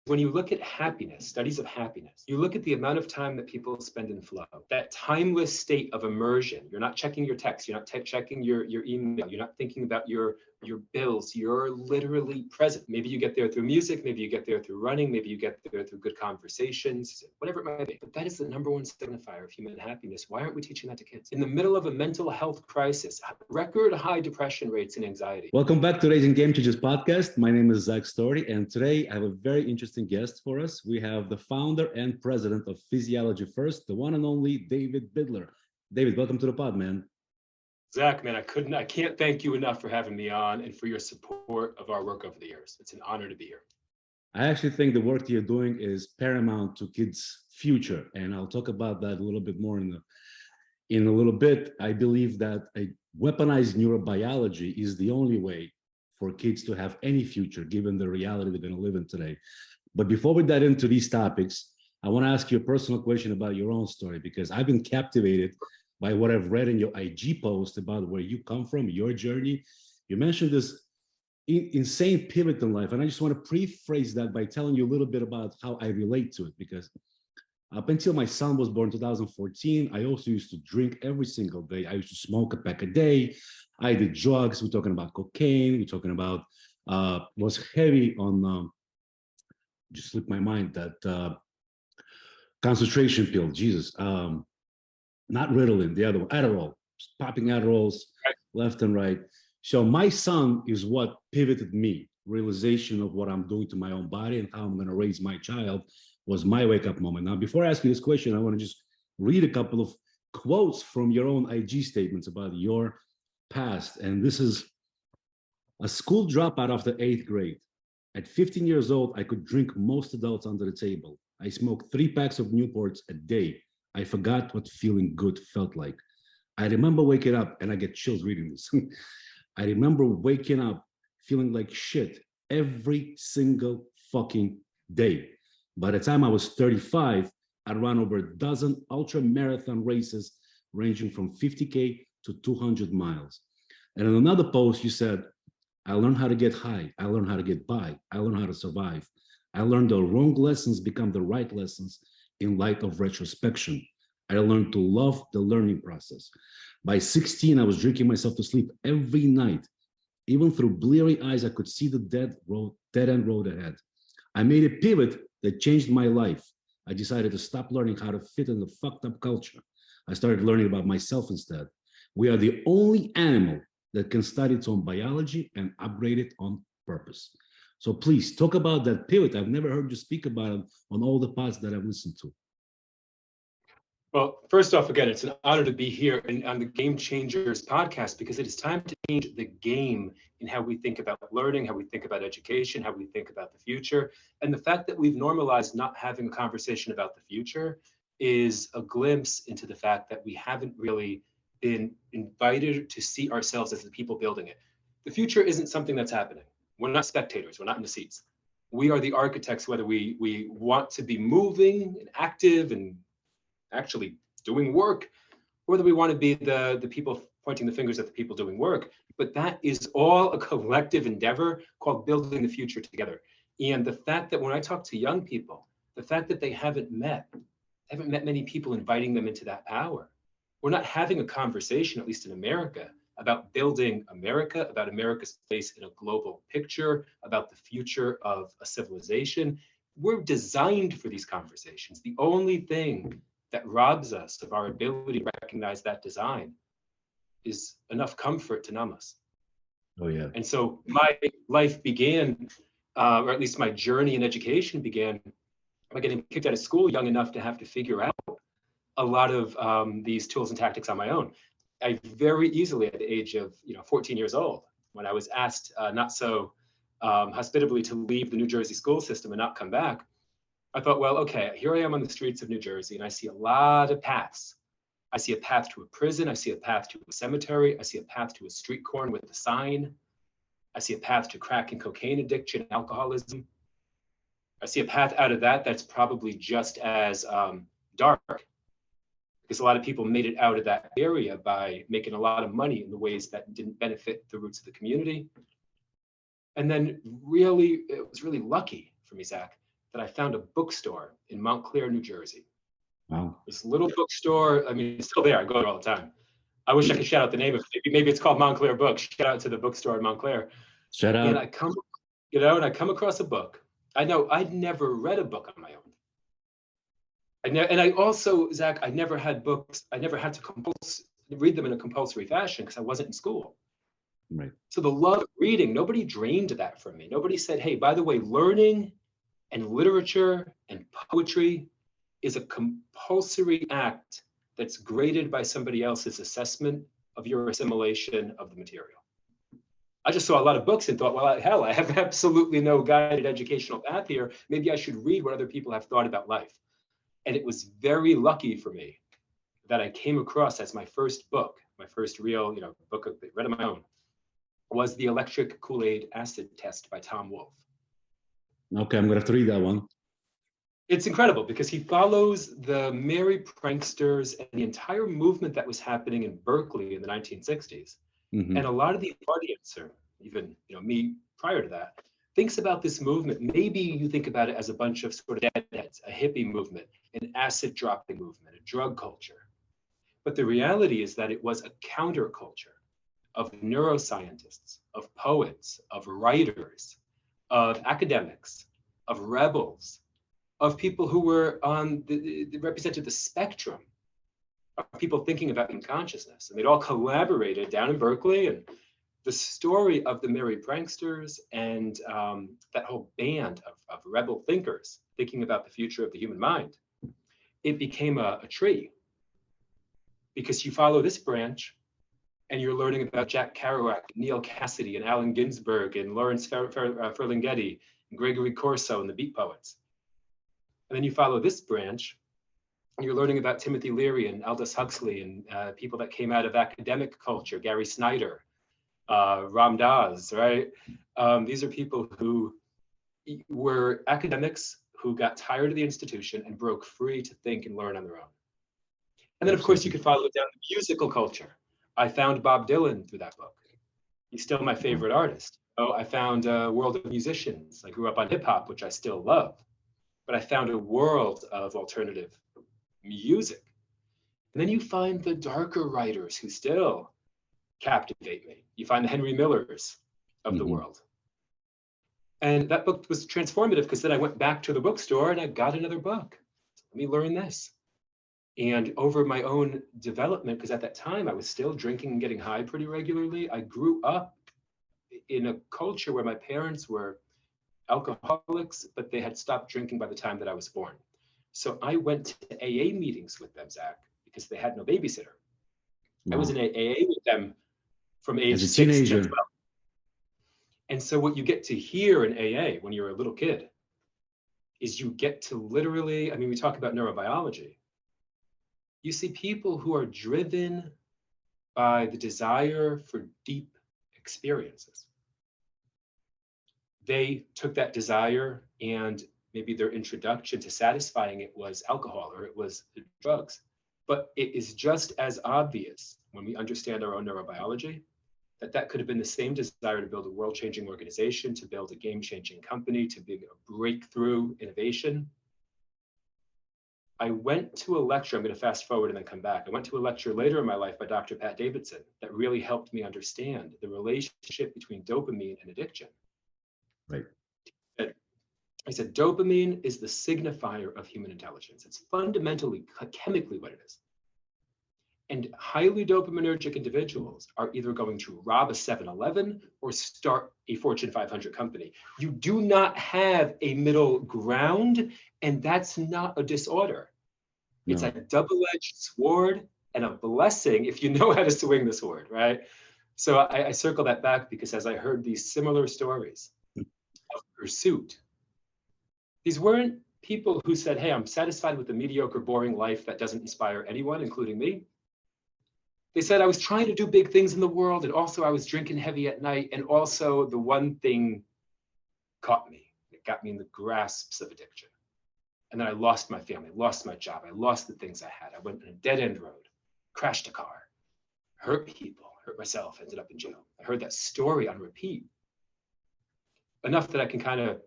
when you look at happiness, studies of happiness, you look at the amount of time that people spend in flow, that timeless state of immersion. You're not checking your text, you're not checking your email, you're not thinking about your bills, you're literally present. Maybe you get there through music, maybe you get there through running, maybe you get there through good conversations, whatever it might be. But that is the number one signifier of human happiness. Why aren't we teaching that to kids? In the middle of a mental health crisis, record high depression rates and anxiety. Welcome back to today's Game Changers podcast. My name is Zach Story, and today I have a very interesting guest for us. We have the founder and president of Physiology First, the one and only David Bidler. David, welcome to the pod, man. Zach, man, I can't thank you enough for having me on and for your support of our work over the years. It's an honor to be here. I actually think the work that you're doing is paramount to kids' future, and I'll talk about that a little bit more in a little bit. I believe that a weaponized neurobiology is the only way for kids to have any future, given the reality they're going to live in today. But before we dive into these topics, I want to ask you a personal question about your own story, because I've been captivated by what I've read in your IG post about where you come from, your journey. You mentioned this insane pivot in life, and I just want to rephrase that by telling you a little bit about how I relate to it, because up until my son was born in 2014, I also used to drink every single day. I used to smoke a pack a day. I did drugs. We're talking about cocaine. We're talking about, was heavy on, just slipped my mind, that concentration pill, Jesus. Not Ritalin, the other one, Adderall, popping Adderalls left and right. So my son is what pivoted me. Realization of what I'm doing to my own body and how I'm going to raise my child was my wake-up moment. Now, before I ask you this question, I want to just read a couple of quotes from your own IG statements about your past. And this is a school dropout after 8th grade. At 15 years old, I could drink most adults under the table. I smoked 3 packs of Newports a day. I forgot what feeling good felt like. I remember waking up, and I get chills reading this. I remember waking up feeling like shit every single fucking day. By the time I was 35, I'd run over a dozen ultramarathon races ranging from 50K to 200 miles. And in another post, you said, I learned how to get high. I learned how to get by. I learned how to survive. I learned the wrong lessons become the right lessons in light of retrospection. I learned to love the learning process. By 16, I was drinking myself to sleep every night. Even through bleary eyes, I could see the dead end road ahead. I made a pivot that changed my life. I decided to stop learning how to fit in the fucked up culture. I started learning about myself instead. We are the only animal that can study its own biology and upgrade it on purpose. So please talk about that pivot. I've never heard you speak about it on all the pods that I've listened to. Well, first off, again, it's an honor to be here on the Game Changers podcast, because it is time to change the game in how we think about learning, how we think about education, how we think about the future. And the fact that we've normalized not having a conversation about the future is a glimpse into the fact that we haven't really been invited to see ourselves as the people building it. The future isn't something that's happening. We're not spectators. We're not in the seats. We are the architects, whether we want to be moving and active and actually doing work, or that we want to be the people pointing the fingers at the people doing work. But that is all a collective endeavor called building the future together. And the fact that when I talk to young people, the fact that they haven't met many people inviting them into that power. We're not having a conversation, at least in America, about building America, about America's place in a global picture, about the future of a civilization. We're designed for these conversations. The only thing that robs us of our ability to recognize that design is enough comfort to numb us. Oh, yeah. And so my life began, or at least my journey in education began by getting kicked out of school young enough to have to figure out a lot of these tools and tactics on my own. I very easily, at the age of 14 years old, when I was asked not so hospitably to leave the New Jersey school system and not come back, I thought, well, okay, here I am on the streets of New Jersey, and I see a lot of paths. I see a path to a prison. I see a path to a cemetery. I see a path to a street corner with a sign. I see a path to crack and cocaine addiction, alcoholism. I see a path out of that that's probably just as dark, because a lot of people made it out of that area by making a lot of money in the ways that didn't benefit the roots of the community. And then really, it was really lucky for me, Zach, that I found a bookstore in Montclair, New Jersey. Wow. This little bookstore, I mean, it's still there. I go there all the time. I wish I could shout out the name of it. Maybe it's called Montclair Books. Shout out to the bookstore in Montclair. Shout And out. I come, you know, and I come across a book. I know I'd never read a book on my own. And I also, Zach, I never had books. I never had to read them in a compulsory fashion because I wasn't in school. Right. So the love of reading, nobody drained that from me. Nobody said, hey, by the way, learning and literature and poetry is a compulsory act that's graded by somebody else's assessment of your assimilation of the material. I just saw a lot of books and thought, well, hell, I have absolutely no guided educational path here. Maybe I should read what other people have thought about life. And it was very lucky for me that I came across as my first book, my first real, book I read on my own, was The Electric Kool-Aid Acid Test by Tom Wolfe. Okay, I'm going to have to read that one. It's incredible because he follows the merry pranksters and the entire movement that was happening in Berkeley in the 1960s. Mm-hmm. And a lot of the audience, or even me prior to that, thinks about this movement. Maybe you think about it as a bunch of sort of deadheads, a hippie movement, an acid dropping movement, a drug culture. But the reality is that it was a counterculture of neuroscientists, of poets, of writers, of academics, of rebels, of people who were represented the spectrum of people thinking about human consciousness. And they'd all collaborated down in Berkeley. And the story of the merry pranksters and that whole band of rebel thinkers thinking about the future of the human mind, it became a tree. Because you follow this branch and you're learning about Jack Kerouac, Neil Cassidy, and Allen Ginsberg, and Lawrence Ferlinghetti, and Gregory Corso, and the Beat Poets. And then you follow this branch, and you're learning about Timothy Leary and Aldous Huxley, and people that came out of academic culture, Gary Snyder, Ram Dass, right? These are people who were academics who got tired of the institution and broke free to think and learn on their own. And then, of course, you could follow it down to musical culture. I found Bob Dylan through that book. He's still my favorite artist. Oh, I found a world of musicians. I grew up on hip hop, which I still love. But I found a world of alternative music. And then you find the darker writers who still captivate me. You find the Henry Millers of the world. And that book was transformative because then I went back to the bookstore and I got another book. So let me learn this. And over my own development, because at that time I was still drinking and getting high pretty regularly, I grew up in a culture where my parents were alcoholics, but they had stopped drinking by the time that I was born. So I went to AA meetings with them, Zach, because they had no babysitter. Wow. I was in AA with them from age 6 to 12. And so what you get to hear in AA when you're a little kid is you get to literally, I mean, we talk about neurobiology. You see people who are driven by the desire for deep experiences. They took that desire and maybe their introduction to satisfying it was alcohol or it was drugs. But it is just as obvious when we understand our own neurobiology that that could have been the same desire to build a world-changing organization, to build a game-changing company, to be a breakthrough innovation. I went to a lecture, I'm going to fast forward and then come back. I went to a lecture later in my life by Dr. Pat Davidson that really helped me understand the relationship between dopamine and addiction. Right. I said, dopamine is the signifier of human intelligence. It's fundamentally, chemically what it is. And highly dopaminergic individuals are either going to rob a 7-Eleven or start a Fortune 500 company. You do not have a middle ground, and that's not a disorder. No. It's a double-edged sword and a blessing if you know how to swing the sword, right? So I circle that back because as I heard these similar stories of pursuit, these weren't people who said, hey, I'm satisfied with the mediocre, boring life that doesn't inspire anyone, including me. They said I was trying to do big things in the world, and also I was drinking heavy at night, and also the one thing caught me. It got me in the grasps of addiction. And then I lost my family, lost my job, I lost the things I had. I went on a dead-end road, crashed a car, hurt people, hurt myself, ended up in jail. I heard that story on repeat. Enough that I can kind of,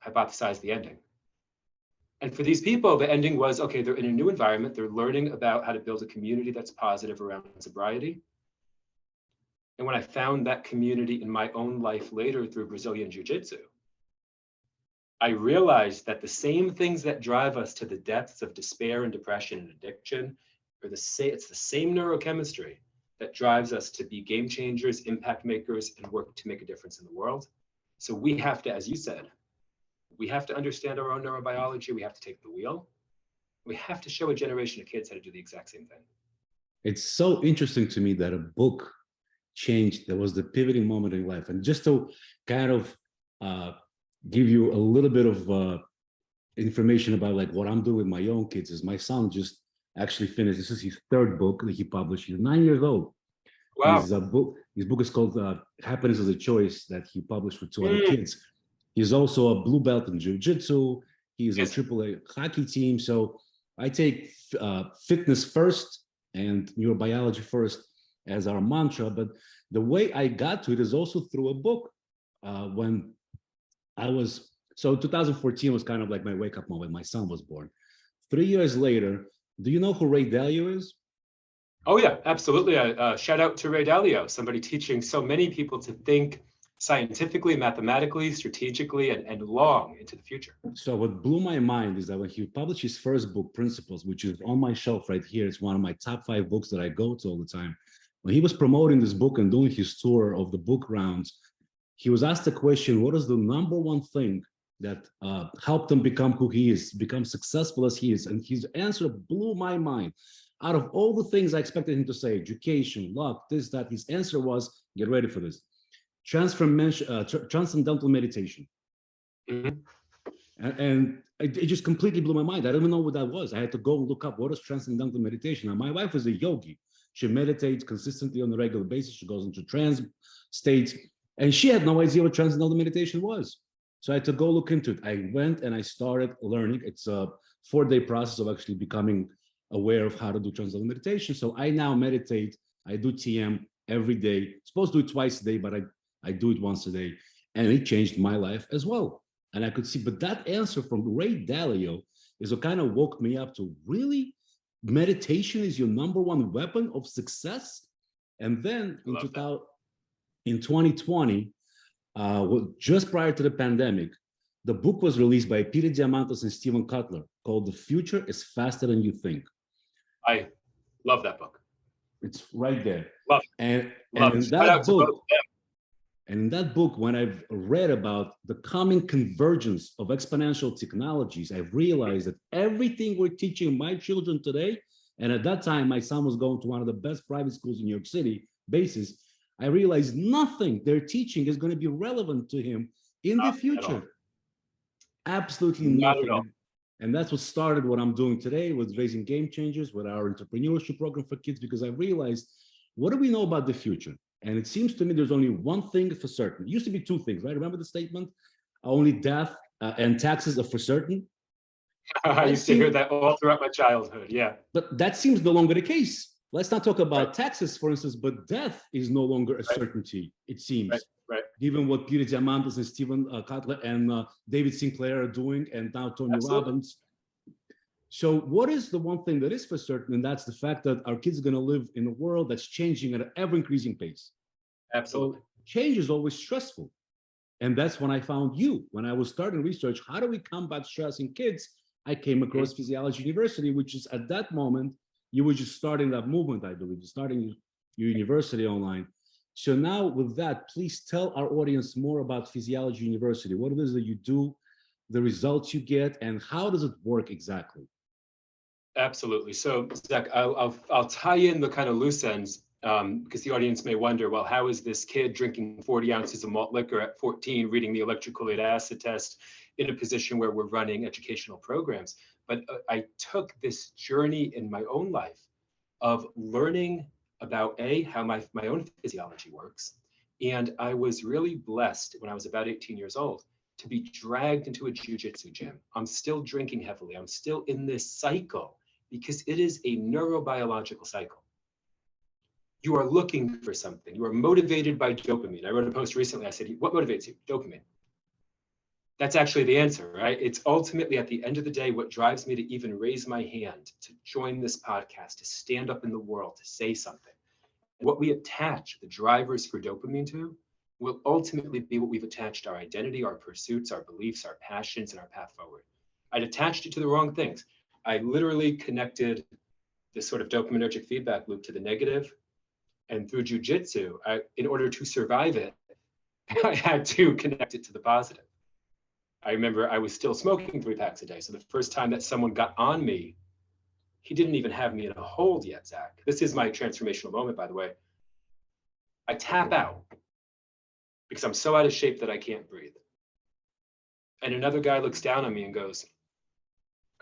hypothesize the ending. And for these people, the ending was, okay, they're in a new environment. They're learning about how to build a community that's positive around sobriety. And when I found that community in my own life later through Brazilian Jiu-Jitsu, I realized that the same things that drive us to the depths of despair and depression and addiction are it's the same neurochemistry that drives us to be game changers, impact makers, and work to make a difference in the world. So we have to, as you said, we have to understand our own neurobiology. We have to take the wheel. We have to show a generation of kids how to do the exact same thing. It's so interesting to me that a book changed. There was the pivoting moment in life. And just to kind of give you a little bit of information about like what I'm doing with my own kids is my son just actually finished. This is his third book that he published. He's 9 years old. Wow. His book is called Happiness is a Choice that he published with two other kids. He's also a blue belt in jiu-jitsu. He's a AAA hockey team. So I take fitness first and neurobiology first as our mantra. But the way I got to it is also through a book. When I was, so 2014 was kind of like my wake-up moment. My son was born. 3 years later, do you know who Ray Dalio is? Oh yeah, absolutely. Shout out to Ray Dalio, somebody teaching so many people to think scientifically, mathematically, strategically, and long into the future. So what blew my mind is that when he published his first book, Principles, which is on my shelf right here, it's one of my top 5 books that I go to all the time. When he was promoting this book and doing his tour of the book rounds, he was asked the question, what is the number one thing that helped him become who he is, become successful as he is? And his answer blew my mind. Out of all the things I expected him to say, education, luck, this, that, his answer was, get ready for this, transcendental meditation. Mm-hmm. And it just completely blew my mind. I don't even know what that was. I had to go and look up what is transcendental meditation. Now, my wife is a yogi. She meditates consistently on a regular basis. She goes into trance states, and she had no idea what transcendental meditation was. So I had to go look into it. I went and I started learning. It's a 4-day process of actually becoming aware of how to do transcendental meditation. So I now meditate. I do TM every day. I'm supposed to do it twice a day, but I do it once a day. And it changed my life as well. And I could see, but that answer from Ray Dalio is what kind of woke me up to really meditation is your number one weapon of success. And then in 2020, just prior to the pandemic, the book was released by Peter Diamandis and Stephen Kotler called The Future is Faster Than You Think. I love that book. It's right there. Love it. And in that book, and in that book, when I've read about the coming convergence of exponential technologies, I've realized that everything we're teaching my children today, and at that time, my son was going to one of the best private schools in New York City, basis, I realized nothing they're teaching is going to be relevant to him in the future. Absolutely nothing. And that's what started what I'm doing today with Raising Game Changers, with our entrepreneurship program for kids, because I realized, what do we know about the future? And it seems to me there's only one thing for certain. It used to be 2 things, right? Remember the statement? Only death and taxes are for certain. I used to hear that all throughout my childhood, yeah. But that seems no longer the case. Let's not talk about taxes, for instance, but death is no longer a certainty, it seems. Right. Given what Peter Diamandis and Stephen Kotler and David Sinclair are doing, and now Tony Robbins. So what is the one thing that is for certain? And that's the fact that our kids are going to live in a world that's changing at an ever-increasing pace. Absolutely. So change is always stressful. And that's when I found you. When I was starting research, how do we combat stress in kids? I came across Physiology University, which is at that moment, you were just starting that movement, I believe, starting your university online. So now with that, please tell our audience more about Physiology University, what it is that you do, the results you get, and how does it work exactly? Absolutely. So Zach, I'll tie in the kind of loose ends because the audience may wonder, well, how is this kid drinking 40 ounces of malt liquor at 14, reading the electrocholic acid test in a position where we're running educational programs? But I took this journey in my own life of learning about how my own physiology works. And I was really blessed when I was about 18 years old to be dragged into a jiu-jitsu gym. I'm still drinking heavily. I'm still in this cycle because it is a neurobiological cycle. You are looking for something. You are motivated by dopamine. I wrote a post recently. I said, what motivates you? Dopamine. That's actually the answer, right? It's ultimately at the end of the day, what drives me to even raise my hand, to join this podcast, to stand up in the world, to say something. And what we attach the drivers for dopamine to will ultimately be what we've attached our identity, our pursuits, our beliefs, our passions, and our path forward. I'd attached it to the wrong things. I literally connected this sort of dopaminergic feedback loop to the negative. And through jujitsu, in order to survive it, I had to connect it to the positive. I remember I was still smoking 3 packs a day. So the first time that someone got on me, he didn't even have me in a hold yet, Zach. This is my transformational moment, by the way. I tap out because I'm so out of shape that I can't breathe. And another guy looks down on me and goes,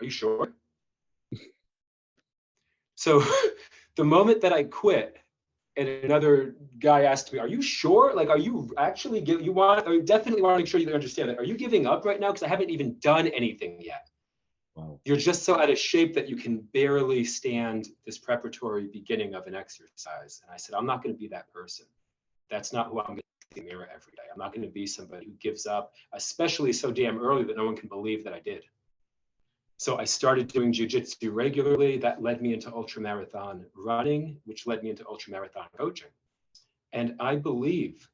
"Are you sure?" So the moment that I quit, and another guy asked me, "Are you sure? Like, are you actually definitely want to make sure you understand that? Are you giving up right now? Because I haven't even done anything yet." Wow. You're just so out of shape that you can barely stand this preparatory beginning of an exercise. And I said, I'm not going to be that person. That's not who I'm going to see in the mirror every day. I'm not going to be somebody who gives up, especially so damn early that no one can believe that I did. So I started doing jujitsu regularly. That led me into ultramarathon running, which led me into ultramarathon coaching. And I believe,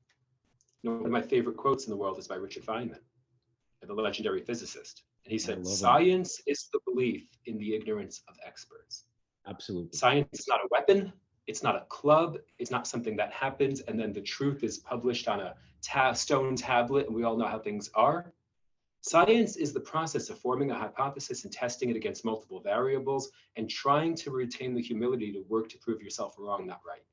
one of my favorite quotes in the world is by Richard Feynman, the legendary physicist. And he said, science is the belief in the ignorance of experts. Absolutely. Science is not a weapon. It's not a club. It's not something that happens and then the truth is published on a stone tablet and we all know how things are. Science is the process of forming a hypothesis and testing it against multiple variables and trying to retain the humility to work to prove yourself wrong, not right.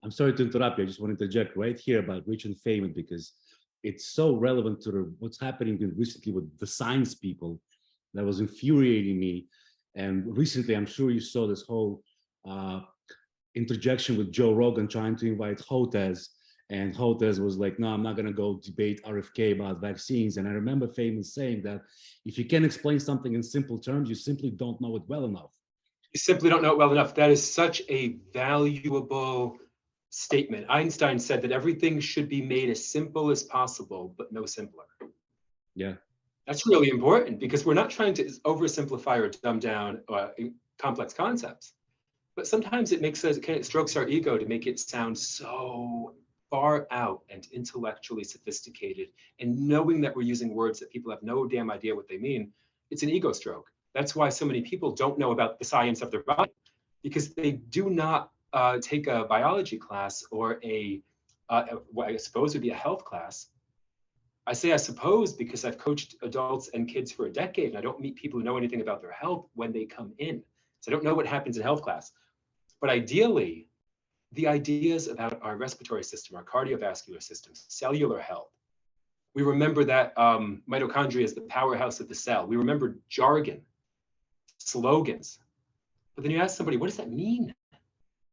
I'm sorry to interrupt you. I just want to interject right here about Richard Feynman because it's so relevant to what's happening recently with the science people that was infuriating me. And recently, I'm sure you saw this whole interjection with Joe Rogan trying to invite Hotez. And Hotez was like, no, I'm not going to go debate RFK about vaccines. And I remember Feynman saying that if you can't explain something in simple terms, you simply don't know it well enough. You simply don't know it well enough. That is such a valuable statement. Einstein said that everything should be made as simple as possible, but no simpler. Yeah. That's really important because we're not trying to oversimplify or dumb down complex concepts. But sometimes it strokes our ego to make it sound so far out and intellectually sophisticated. And knowing that we're using words that people have no damn idea what they mean, it's an ego stroke. That's why so many people don't know about the science of their body because they do not take a biology class or what I suppose would be a health class. I say I suppose because I've coached adults and kids for a decade and I don't meet people who know anything about their health when they come in. So I don't know what happens in health class. But ideally, the ideas about our respiratory system, our cardiovascular system, cellular health, we remember that mitochondria is the powerhouse of the cell. We remember jargon, slogans. But then you ask somebody, what does that mean?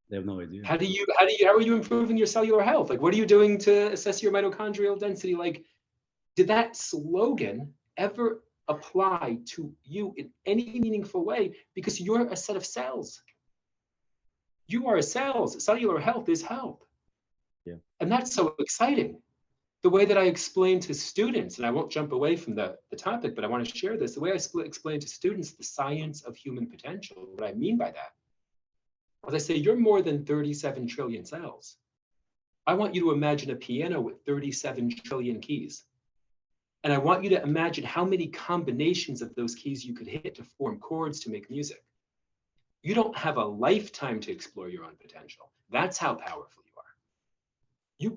They have no idea. How are you improving your cellular health? Like, what are you doing to assess your mitochondrial density? Like, did that slogan ever apply to you in any meaningful way? Because you're a set of cells. You are cells. Cellular health is health. Yeah. And that's so exciting. The way that I explain to students, and I won't jump away from the topic, but I want to share this, the way I explain to students the science of human potential, what I mean by that, as I say, you're more than 37 trillion cells. I want you to imagine a piano with 37 trillion keys. And I want you to imagine how many combinations of those keys you could hit to form chords to make music. You don't have a lifetime to explore your own potential. That's how powerful you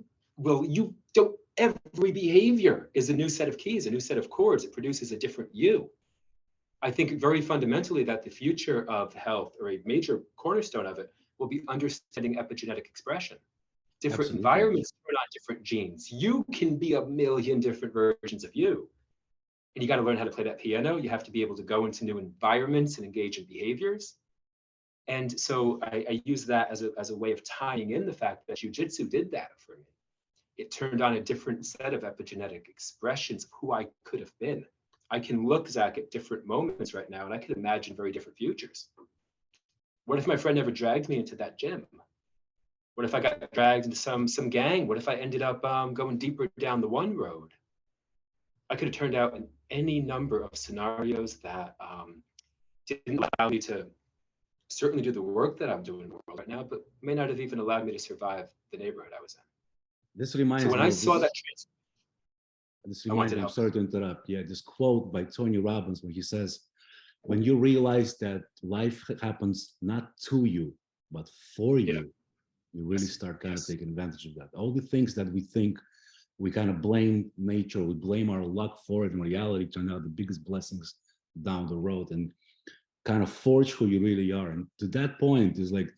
are. Every behavior is a new set of keys, a new set of chords. It produces a different you. I think very fundamentally that the future of health, or a major cornerstone of it, will be understanding epigenetic expression. Different Absolutely. Environments turn on different genes. You can be a million different versions of you. And you got to learn how to play that piano. You have to be able to go into new environments and engage in behaviors. And so I use that as a way of tying in the fact that jiu-jitsu did that for me. It turned on a different set of epigenetic expressions of who I could have been. I can look, Zach, at different moments right now, and I can imagine very different futures. What if my friend never dragged me into that gym? What if I got dragged into some gang? What if I ended up going deeper down the one road? I could have turned out in any number of scenarios that didn't allow me to certainly do the work that I'm doing in the world right now, but may not have even allowed me to survive the neighborhood I was in. This So reminds when me I of saw this. that This I wanted reminds to me, I'm help. sorry to interrupt. Yeah, this quote by Tony Robbins where he says, when you realize that life happens not to you, but for Yeah. you really Yes. start kind of Yes. taking advantage of that. All the things that we think we kind of blame nature, we blame our luck for it, in reality turn out the biggest blessings down the road and kind of forge who you really are. And to that point is like,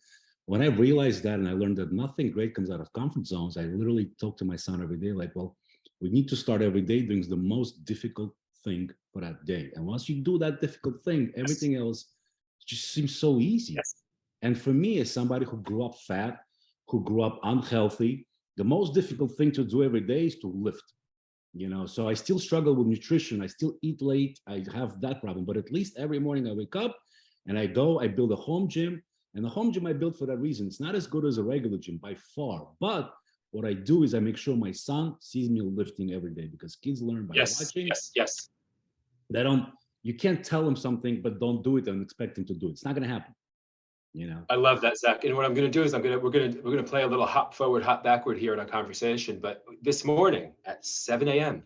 when I realized that and I learned that nothing great comes out of comfort zones, I literally talk to my son every day, like, well, we need to start every day doing the most difficult thing for that day. And once you do that difficult thing, everything else just seems so easy. Yes. And for me, as somebody who grew up fat, who grew up unhealthy, the most difficult thing to do every day is to lift. So I still struggle with nutrition. I still eat late. I have that problem. But at least every morning I wake up and I build a home gym. And the home gym I built for that reason. It's not as good as a regular gym by far. But what I do is I make sure my son sees me lifting every day, because kids learn by Yes. watching. Yes. Yes. You can't tell them something, but don't do it and expect them to do it. It's not going to happen. I love that, Zach. And what I'm going to do is we're going to play a little hop forward, hop backward here in our conversation. But this morning at 7 a.m.,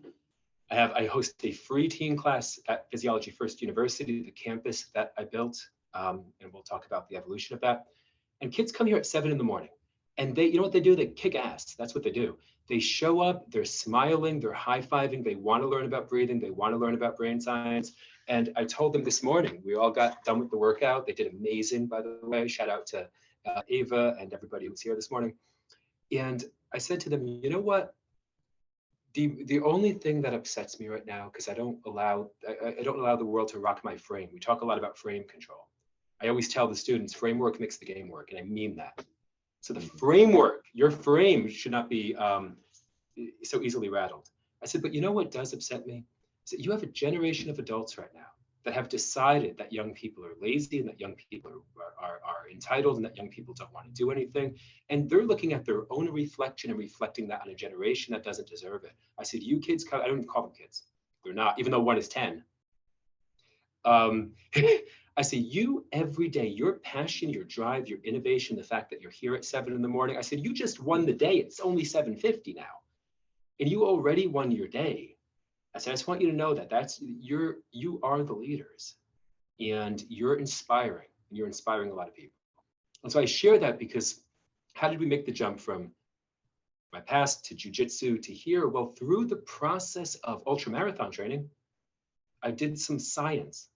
I host a free teen class at Physiology First University, the campus that I built, and we'll talk about the evolution of that. And kids come here at 7 in the morning, and you know what they do? They kick ass. That's what they do. They show up, they're smiling, they're high-fiving, they want to learn about breathing, they want to learn about brain science. And I told them this morning, we all got done with the workout. They did amazing, by the way. Shout out to Ava and everybody who's here this morning. And I said to them, you know what? The only thing that upsets me right now, because I don't allow the world to rock my frame. We talk a lot about frame control. I always tell the students, framework makes the game work, and I mean that. So the framework, your frame should not be so easily rattled. I said, but you know what does upset me? Is that you have a generation of adults right now that have decided that young people are lazy and that young people are entitled and that young people don't want to do anything. And they're looking at their own reflection and reflecting that on a generation that doesn't deserve it. I said, you kids, I don't even call them kids. They're not, even though one is 10. I say, you every day, your passion, your drive, your innovation, the fact that you're here at 7 in the morning. I said, you just won the day. It's only 7:50 now. And you already won your day. I said, I just want you to know that you are the leaders and you're inspiring. And you're inspiring a lot of people. And so I share that because how did we make the jump from my past to jujitsu to here? Well, through the process of ultramarathon training, I did some science.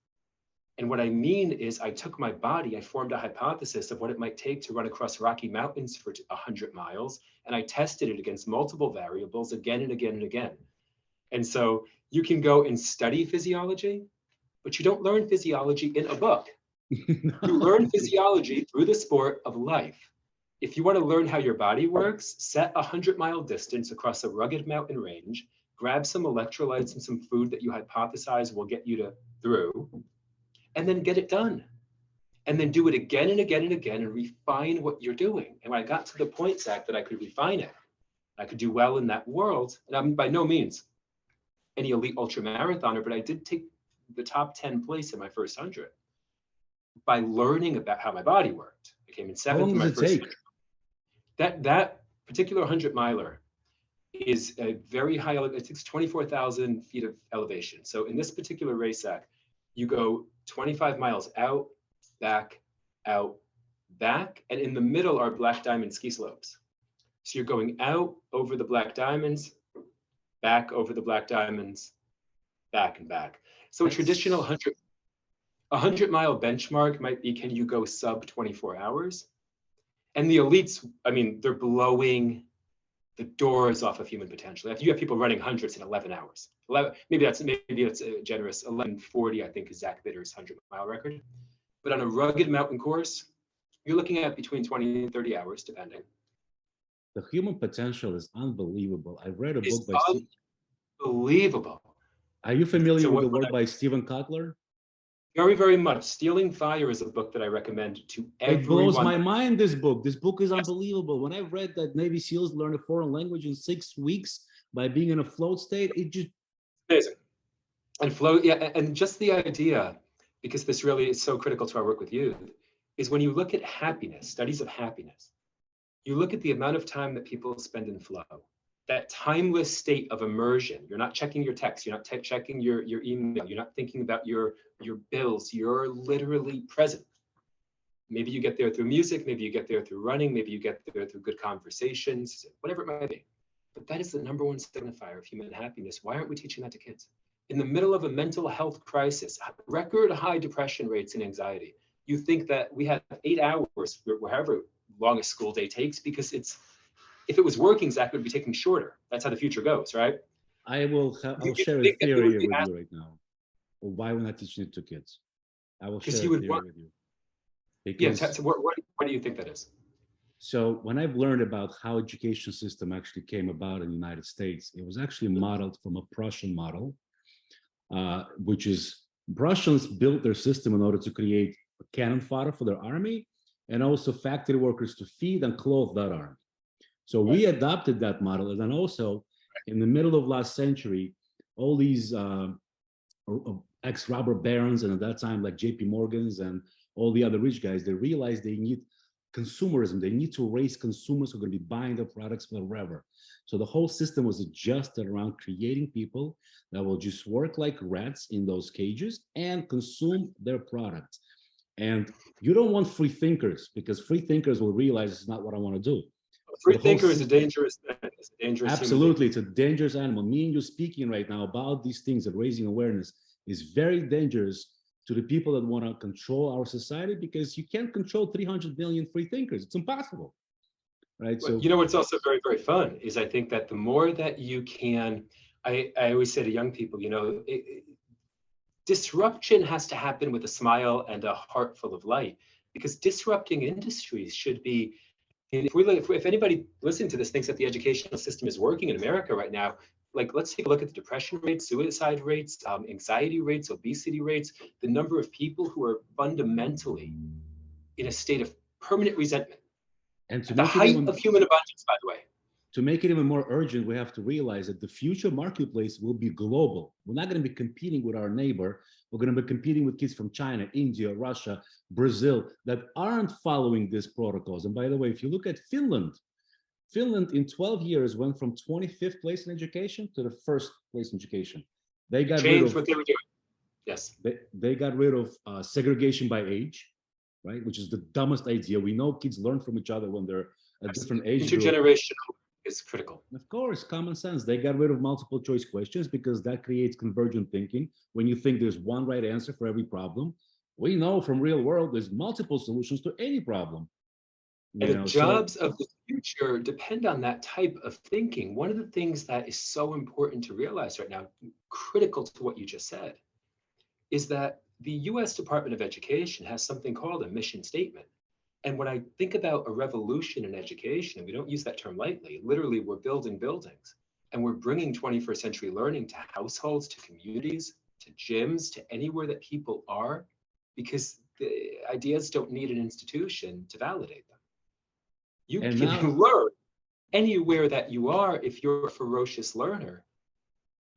And what I mean is I took my body, I formed a hypothesis of what it might take to run across Rocky Mountains for 100 miles. And I tested it against multiple variables again and again and again. And so you can go and study physiology, but you don't learn physiology in a book. You learn physiology through the sport of life. If you want to learn how your body works, set a 100-mile distance across a rugged mountain range, grab some electrolytes and some food that you hypothesize will get you through, and then get it done. And then do it again and again and again and refine what you're doing. And when I got to the point, Zach, that I could refine it, I could do well in that world. And I'm by no means any elite ultramarathoner, but I did take the top 10 place in my first 100 by learning about how my body worked. I came in 7th. How long in my does it first take? 100. That particular 100 miler is a very high, it takes 24,000 feet of elevation. So in this particular race, Zach, you go 25 miles out, back, and in the middle are black diamond ski slopes. So you're going out over the black diamonds, back over the black diamonds, back and back. So a traditional 100-mile benchmark might be, can you go sub 24 hours? And the elites, I mean, they're blowing the doors off of human potential. If you have people running hundreds in 11 hours, maybe that's generous. 11:40, I think, is Zach Bidler's 100-mile record. But on a rugged mountain course, you're looking at between 20 and 30 hours, depending. The human potential is unbelievable. I read a book by unbelievable. Are you familiar with the work by Stephen Kotler? Very, very much. Stealing Fire is a book that I recommend to everyone. It blows my mind, this book. This book is unbelievable. When I read that Navy SEALs learn a foreign language in 6 weeks by being in a float state, it just Amazing. And flow, yeah, and just the idea, because this really is so critical to our work with youth, is when you look at happiness, studies of happiness, you look at the amount of time that people spend in flow, that timeless state of immersion. You're not checking your text, you're not checking your email, you're not thinking about your bills, you're literally present. Maybe you get there through music, maybe you get there through running, maybe you get there through good conversations, whatever it might be. But that is the number one signifier of human happiness. Why aren't we teaching that to kids? In the middle of a mental health crisis, record high depression rates and anxiety, you think that we have 8 hours, however long a school day takes, because if it was working, Zach, it would be taking shorter. That's how the future goes, right? I'll share a theory with you right now. Or why we're not teaching it to kids. I will share a theory with you. Because, yeah, so what do you think that is? So when I've learned about how education system actually came about in the United States, it was actually modeled from a Prussian model, which is Prussians built their system in order to create cannon fodder for their army and also factory workers to feed and clothe that army. So we adopted that model. And then also in the middle of last century, all these ex-robber barons, and at that time, like JP Morgans and all the other rich guys, they realized they need consumerism. They need to raise consumers who are going to be buying their products forever. So the whole system was adjusted around creating people that will just work like rats in those cages and consume their products. And you don't want free thinkers, because free thinkers will realize it's not what I want to do. Free thinker is a dangerous thing. It's a dangerous absolutely, it's a dangerous animal. Me and you speaking right now about these things and raising awareness is very dangerous to the people that want to control our society, because you can't control 300 million free thinkers. It's impossible, right? So you know what's also very, very fun is I think that the more that you can, I always say to young people, you know, disruption has to happen with a smile and a heart full of light, because disrupting industries should be, if anybody listening to this thinks that the educational system is working in America right now, like, let's take a look at the depression rates, suicide rates, anxiety rates, obesity rates, the number of people who are fundamentally in a state of permanent resentment. And to the height of human abundance, by the way. To make it even more urgent, we have to realize that the future marketplace will be global. We're not going to be competing with our neighbor. We're going to be competing with kids from China, India, Russia, Brazil that aren't following these protocols. And by the way, if you look at Finland in 12 years went from 25th place in education to the first place in education. They got rid of what they were doing. Yes. They got rid of segregation by age, right? Which is the dumbest idea. We know kids learn from each other when they're a different age group. Intergenerational is critical. Of course, common sense. They got rid of multiple choice questions because that creates convergent thinking. When you think there's one right answer for every problem, we know from real world there's multiple solutions to any problem. And the jobs of the future depend on that type of thinking. One of the things that is so important to realize right now, critical to what you just said, is that the US Department of Education has something called a mission statement. And when I think about a revolution in education, and we don't use that term lightly, literally we're building buildings and we're bringing 21st century learning to households, to communities, to gyms, to anywhere that people are, because the ideas don't need an institution to validate them. You can learn anywhere that you are if you're a ferocious learner.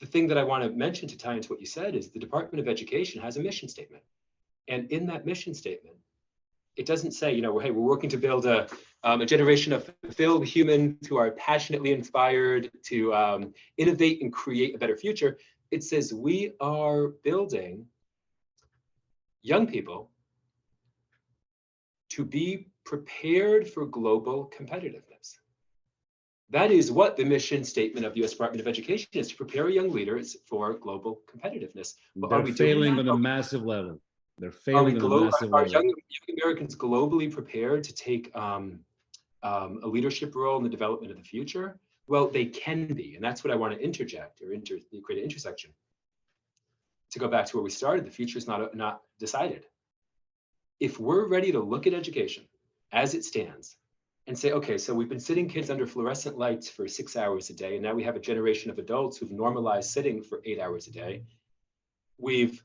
The thing that I want to mention to tie into what you said is the Department of Education has a mission statement. And in that mission statement, it doesn't say, you know, hey, we're working to build a generation of fulfilled humans who are passionately inspired to innovate and create a better future. It says we are building young people to be prepared for global competitiveness. That is what the mission statement of the U.S. Department of Education is, to prepare young leaders for global competitiveness. But are we failing on a massive level? They're failing on a massive level. Are young Americans globally prepared to take a leadership role in the development of the future? Well, they can be, and that's what I want to interject or create an intersection. To go back to where we started, the future is not decided. If we're ready to look at education as it stands and say, okay, so we've been sitting kids under fluorescent lights for 6 hours a day, and now we have a generation of adults who've normalized sitting for 8 hours a day. We've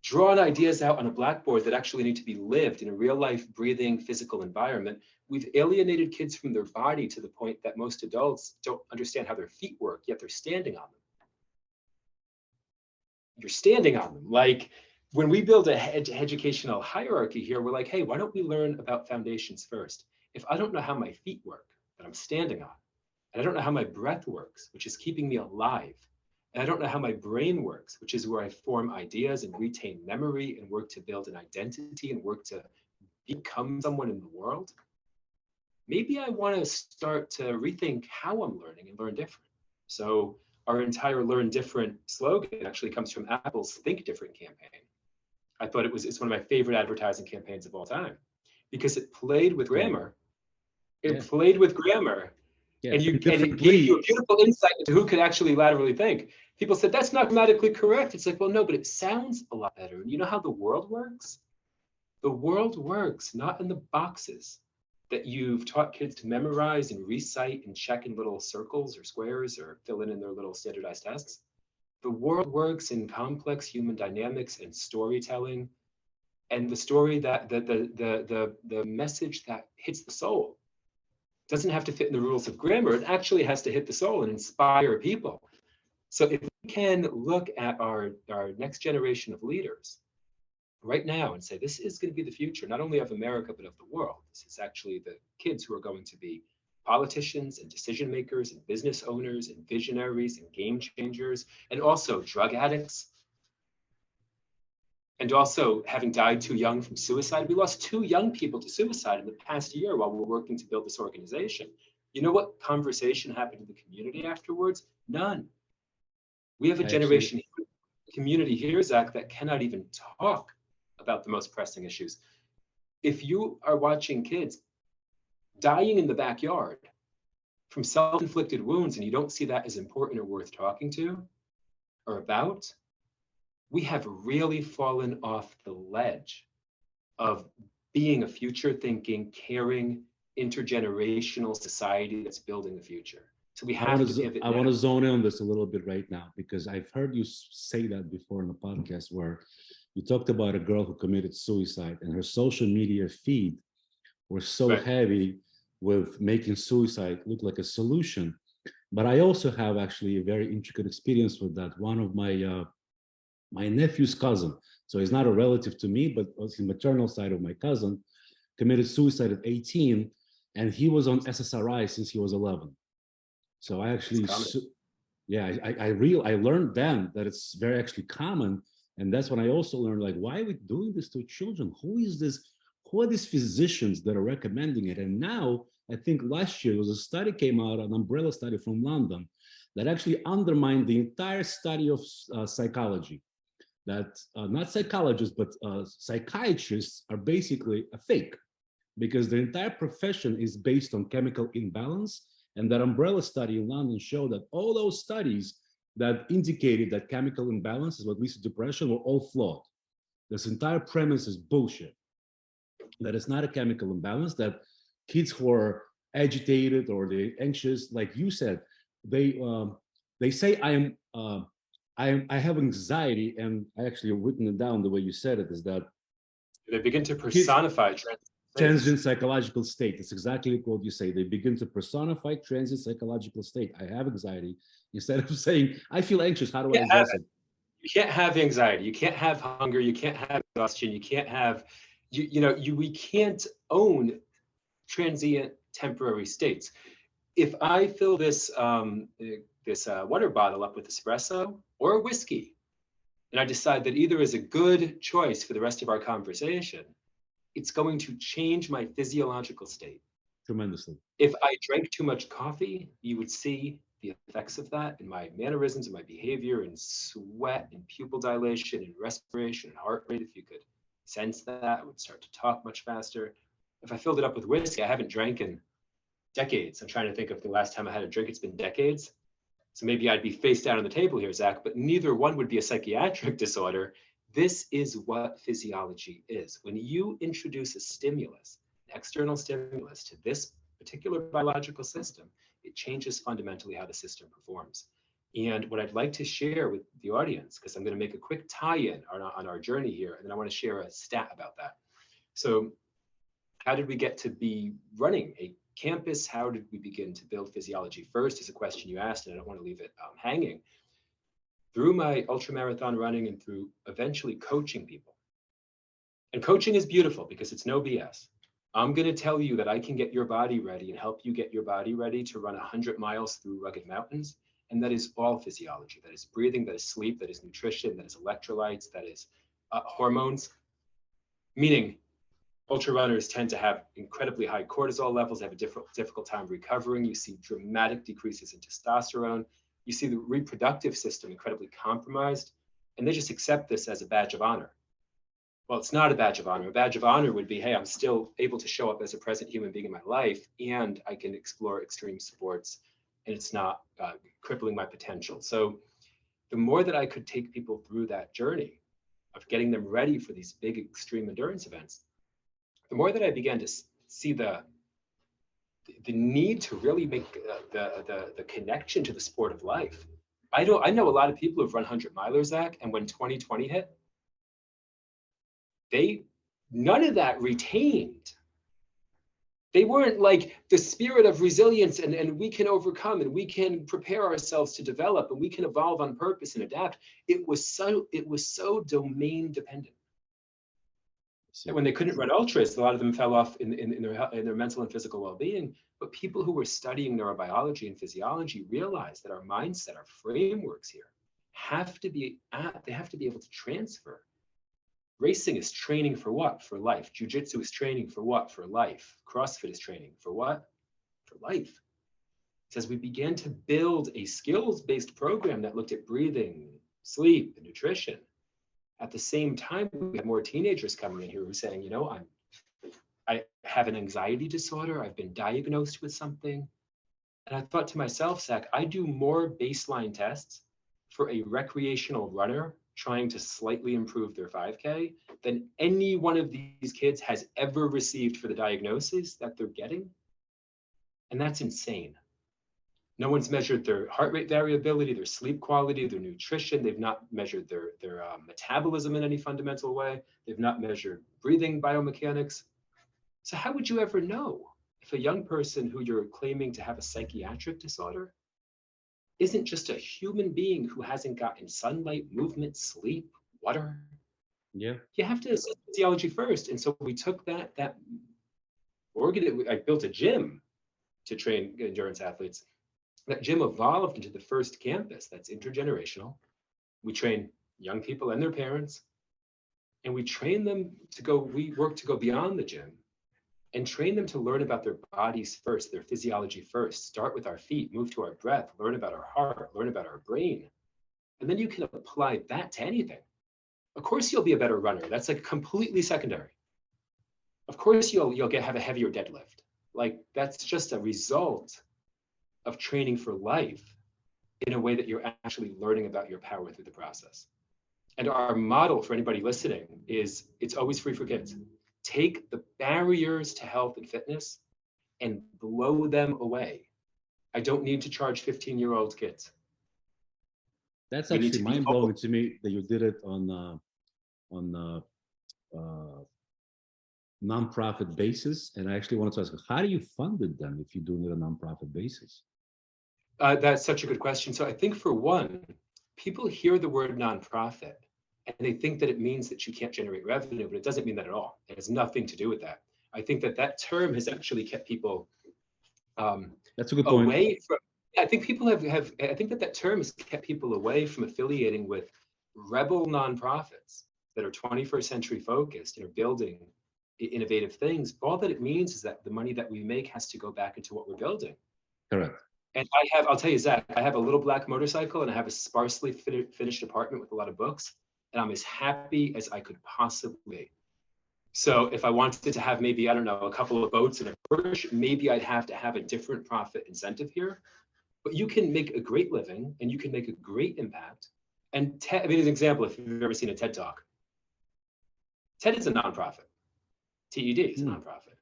drawn ideas out on a blackboard that actually need to be lived in a real life, breathing, physical environment. We've alienated kids from their body to the point that most adults don't understand how their feet work, yet they're standing on them. you're standing on them. Like when we build a educational hierarchy here, we're like, hey, why don't we learn about foundations first? If I don't know how my feet work that I'm standing on, and I don't know how my breath works, which is keeping me alive, and I don't know how my brain works, which is where I form ideas and retain memory and work to build an identity and work to become someone in the world, maybe I want to start to rethink how I'm learning and learn different. So our entire Learn Different slogan actually comes from Apple's Think Different campaign. I thought it's one of my favorite advertising campaigns of all time because it played with grammar. It played with grammar, and it gave you a beautiful insight into who could actually laterally think. People said, that's not grammatically correct. It's like, well, no, but it sounds a lot better. And you know how the world works? The world works not in the boxes that you've taught kids to memorize and recite and check in little circles or squares or fill in their little standardized tests. The world works in complex human dynamics and storytelling, and the story that the message that hits the soul doesn't have to fit in the rules of grammar. It actually has to hit the soul and inspire people. So if we can look at our next generation of leaders right now and say, this is going to be the future, not only of America, but of the world. This is actually the kids who are going to be politicians and decision makers and business owners and visionaries and game changers, and also drug addicts. And also having died too young from suicide. We lost 2 young people to suicide in the past year while we're working to build this organization. You know what conversation happened in the community afterwards? None. We have a generation community here, Zach, that cannot even talk about the most pressing issues. If you are watching kids dying in the backyard from self-inflicted wounds and you don't see that as important or worth talking to or about, we have really fallen off the ledge of being a future-thinking, caring, intergenerational society that's building the future. So we have to pivot. I want to zone in on this a little bit right now, because I've heard you say that before in the podcast where you talked about a girl who committed suicide and her social media feed were so heavy with making suicide look like a solution. But I also have actually a very intricate experience with that. One of my nephew's cousin, so he's not a relative to me, but was the maternal side of my cousin, committed suicide at 18, and he was on SSRI since he was 11. So I actually, I learned then that it's very actually common. And that's when I also learned, like, why are we doing this to children? Who is this? Who are these physicians that are recommending it? And now, I think last year, there was a study came out, an umbrella study from London, that actually undermined the entire study of psychology. That not psychologists, but psychiatrists are basically a fake, because the entire profession is based on chemical imbalance. And that umbrella study in London showed that all those studies that indicated that chemical imbalance is what leads to depression were all flawed. This entire premise is bullshit. That it's not a chemical imbalance, that kids who are agitated or they're anxious, like you said, they say I have anxiety, and I actually written it down the way you said it, is that they begin to personify transient psychological state. That's exactly what you say. They begin to personify transient psychological state. I have anxiety, instead of saying I feel anxious. How do I address it? You can't have anxiety. You can't have hunger. You can't have exhaustion. You can't have, we can't own transient temporary states. If I fill this water bottle up with espresso or whiskey, and I decide that either is a good choice for the rest of our conversation, it's going to change my physiological state tremendously. If I drank too much coffee, you would see the effects of that in my mannerisms and my behavior and sweat and pupil dilation and respiration and heart rate. If you could sense that, I would start to talk much faster. If I filled it up with whiskey, I haven't drank in decades. I'm trying to think of the last time I had a drink. It's been decades. So maybe I'd be face down on the table here, Zach, but neither one would be a psychiatric disorder. This is what physiology is. When you introduce a stimulus, an external stimulus to this particular biological system, it changes fundamentally how the system performs. And what I'd like to share with the audience, because I'm going to make a quick tie-in on our journey here, and then I want to share a stat about that. So how did we get to be running a campus? How did we begin to build Physiology First is a question you asked, and I don't want to leave it hanging. through my ultramarathon running and through eventually coaching people. And coaching is beautiful because it's no BS. I'm going to tell you that I can get your body ready and help you get your body ready to run 100 miles through rugged mountains. And that is all physiology. That is breathing, that is sleep, that is nutrition, that is electrolytes, that is hormones. Meaning, ultra runners tend to have incredibly high cortisol levels, they have a difficult time recovering. You see dramatic decreases in testosterone. You see the reproductive system incredibly compromised, and they just accept this as a badge of honor. Well, it's not a badge of honor. A badge of honor would be, hey, I'm still able to show up as a present human being in my life, and I can explore extreme sports, and it's not crippling my potential. So the more that I could take people through that journey of getting them ready for these big extreme endurance events, the more that I began to see the need to really make the connection to the sport of life. I know a lot of people who've run 100-milers, Zach, and when 2020 hit, none of that retained. They weren't like the spirit of resilience and we can overcome and we can prepare ourselves to develop and we can evolve on purpose and adapt. It was so domain dependent. And when they couldn't run ultras, a lot of them fell off in their mental and physical well-being. But people who were studying neurobiology and physiology realized that our mindset, our frameworks here, have to be able to transfer. Racing is training for what? For life. Jiu-jitsu is training for what? For life. CrossFit is training for what? For life. So as we began to build a skills-based program that looked at breathing, sleep, and nutrition, at the same time, we had more teenagers coming in here who were saying, you know, I have an anxiety disorder. I've been diagnosed with something. And I thought to myself, Zach, I do more baseline tests for a recreational runner trying to slightly improve their 5K than any one of these kids has ever received for the diagnoses that they're getting. And that's insane. No one's measured their heart rate variability, their sleep quality, their nutrition. They've not measured their metabolism in any fundamental way. They've not measured breathing biomechanics. So how would you ever know if a young person who you're claiming to have a psychiatric disorder isn't just a human being who hasn't gotten sunlight, movement, sleep, water? Yeah. You have to assess physiology first. And so we took that I built a gym to train endurance athletes. That gym evolved into the first campus that's intergenerational. We train young people and their parents, and we train them we work to go beyond the gym and train them to learn about their bodies first, their physiology first. Start with our feet, move to our breath, learn about our heart, learn about our brain. And then you can apply that to anything. Of course, you'll be a better runner. That's like completely secondary. Of course, you'll have a heavier deadlift. Like that's just a result of training for life in a way that you're actually learning about your power through the process. And our model for anybody listening is it's always free for kids. Take the barriers to health and fitness and blow them away. I don't need to charge 15-year-old kids. That's actually mind-blowing to me that you did it on nonprofit basis. And I actually wanted to ask, how do you fund them if you're doing it on a nonprofit basis? That's such a good question. So I think for one, people hear the word nonprofit and they think that it means that you can't generate revenue, but it doesn't mean that at all. It has nothing to do with that. I think that term has actually kept people that's a good point. away from. I think people I think that term has kept people away from affiliating with rebel nonprofits that are 21st century focused and are building innovative things. All that it means is that the money that we make has to go back into what we're building. Correct. And I'll tell you, Zach, I have a little black motorcycle and I have a sparsely finished apartment with a lot of books, and I'm as happy as I could possibly be. So if I wanted to have maybe, I don't know, a couple of boats and a Porsche, maybe I'd have to have a different profit incentive here. But you can make a great living and you can make a great impact. And as an example, if you've ever seen a TED Talk, TED is a nonprofit. TED is a nonprofit.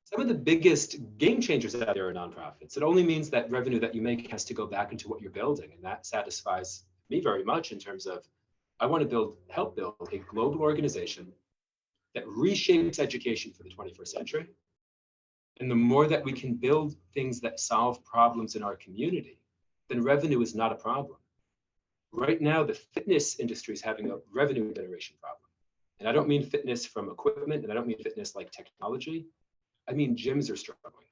Some of the biggest game changers out there are nonprofits. It only means that revenue that you make has to go back into what you're building. And that satisfies me very much in terms of, I want to help build a global organization that reshapes education for the 21st century. And the more that we can build things that solve problems in our community, then revenue is not a problem. Right now, the fitness industry is having a revenue generation problem. And I don't mean fitness from equipment, and I don't mean fitness like technology. I mean gyms are struggling.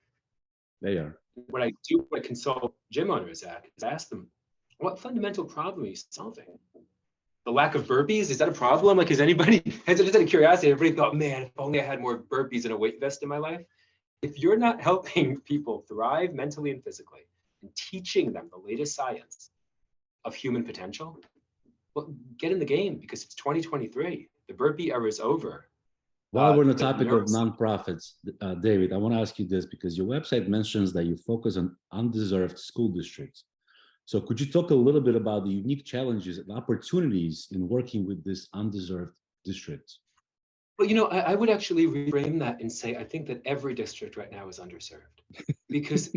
They are. What I do when I consult gym owners, Zach, is ask them, what fundamental problem are you solving? The lack of burpees, is that a problem? Like, is anybody, just out of curiosity, everybody thought, man, if only I had more burpees and a weight vest in my life. If you're not helping people thrive mentally and physically and teaching them the latest science of human potential, well, get in the game, because it's 2023. The burpee era is over. While we're on the topic of nonprofits, David, I want to ask you this, because your website mentions that you focus on undeserved school districts. So could you talk a little bit about the unique challenges and opportunities in working with this undeserved districts? Well, you know, I would actually reframe that and say, I think that every district right now is underserved, because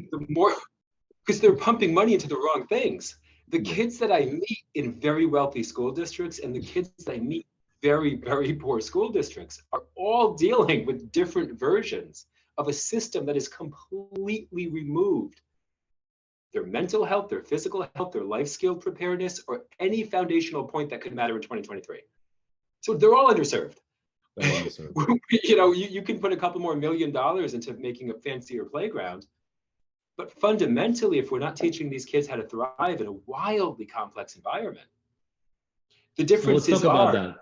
because they're pumping money into the wrong things. The kids that I meet in very wealthy school districts and the kids that I meet very, very poor school districts are all dealing with different versions of a system that is completely removed their mental health, their physical health, their life skill preparedness, or any foundational point that could matter in 2023. So they're all underserved. You know, you can put a couple more $1 million into making a fancier playground, but fundamentally, if we're not teaching these kids how to thrive in a wildly complex environment, the differences are.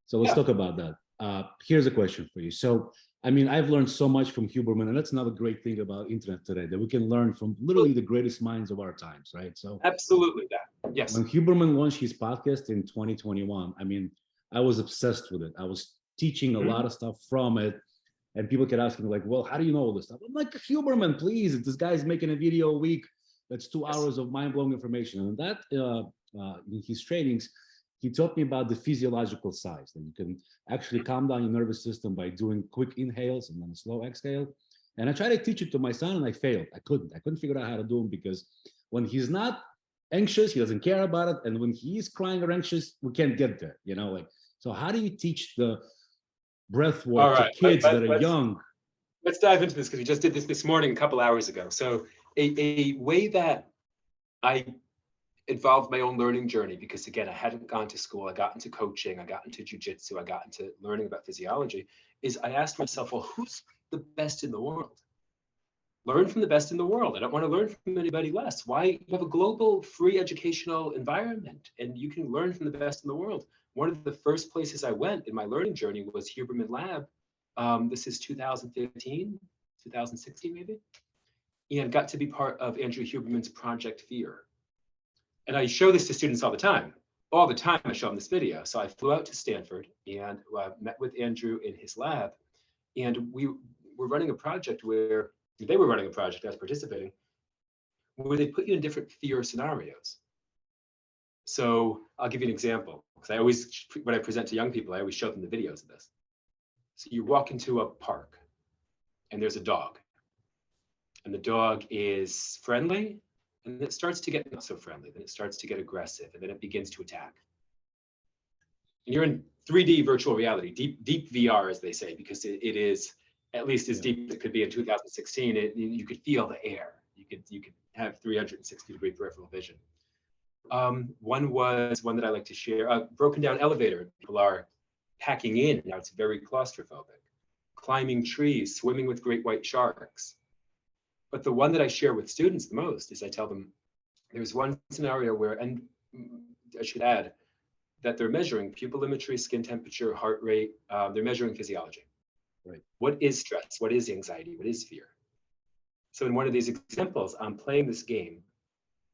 So let's talk about that. Here's a question for you. So, I mean, I've learned so much from Huberman, and that's another great thing about internet today, that we can learn from literally the greatest minds of our times, right? So absolutely that, yes. When Huberman launched his podcast in 2021, I mean, I was obsessed with it. I was teaching a lot of stuff from it, and people kept asking me like, well, how do you know all this stuff? I'm like, Huberman, please, this guy's making a video a week. That's 2 hours of mind-blowing information. And that in his trainings, he taught me about the physiological size, that you can actually calm down your nervous system by doing quick inhales and then a slow exhale. And I tried to teach it to my son and I failed. I couldn't figure out how to do them, because when he's not anxious, he doesn't care about it. And when he's crying or anxious, we can't get there, you know, like, so how do you teach the breath work to kids that are young? Let's dive into this, because we just did this morning, a couple hours ago. So a way that I involved my own learning journey, because again, I hadn't gone to school, I got into coaching, I got into jujitsu, I got into learning about physiology, is I asked myself, well, who's the best in the world? Learn from the best in the world. I don't want to learn from anybody less. Why? You have a global free educational environment and you can learn from the best in the world. One of the first places I went in my learning journey was Huberman Lab. This is 2015, 2016 maybe, and got to be part of Andrew Huberman's Project Fear. And I show this to students all the time. All the time I show them this video. So I flew out to Stanford and met with Andrew in his lab. And we were running a project where, they were running a project, I was participating, where they put you in different fear scenarios. So I'll give you an example, because I always, when I present to young people, I always show them the videos of this. So you walk into a park and there's a dog. And the dog is friendly, and then it starts to get not so friendly, then it starts to get aggressive, and then it begins to attack. And you're in 3D virtual reality, deep VR, as they say, because it is at least as deep as it could be in 2016. You could feel the air. You could have 360-degree peripheral vision. One was one that I like to share, a broken down elevator. People are packing in, now it's very claustrophobic. Climbing trees, swimming with great white sharks. But the one that I share with students the most is I tell them there's one scenario where, and I should add that they're measuring pupillometry, skin temperature, heart rate, they're measuring physiology. Right. What is stress? What is anxiety? What is fear? So in one of these examples, I'm playing this game,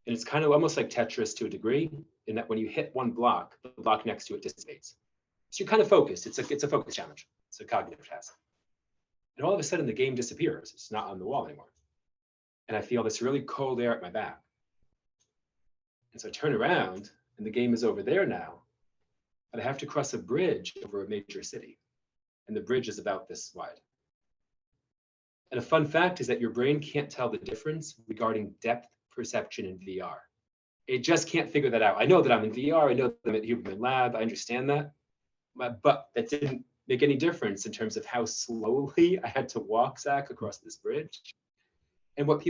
and it's kind of almost like Tetris to a degree, in that when you hit one block, the block next to it dissipates. So you're kind of focused. It's a focus challenge. It's a cognitive task. And all of a sudden the game disappears. It's not on the wall anymore. And I feel this really cold air at my back. And so I turn around and the game is over there now, but I have to cross a bridge over a major city. And the bridge is about this wide. And a fun fact is that your brain can't tell the difference regarding depth perception in VR. It just can't figure that out. I know that I'm in VR, I know that I'm at Huberman Lab, I understand that, but that didn't make any difference in terms of how slowly I had to walk, Zach, across this bridge. And what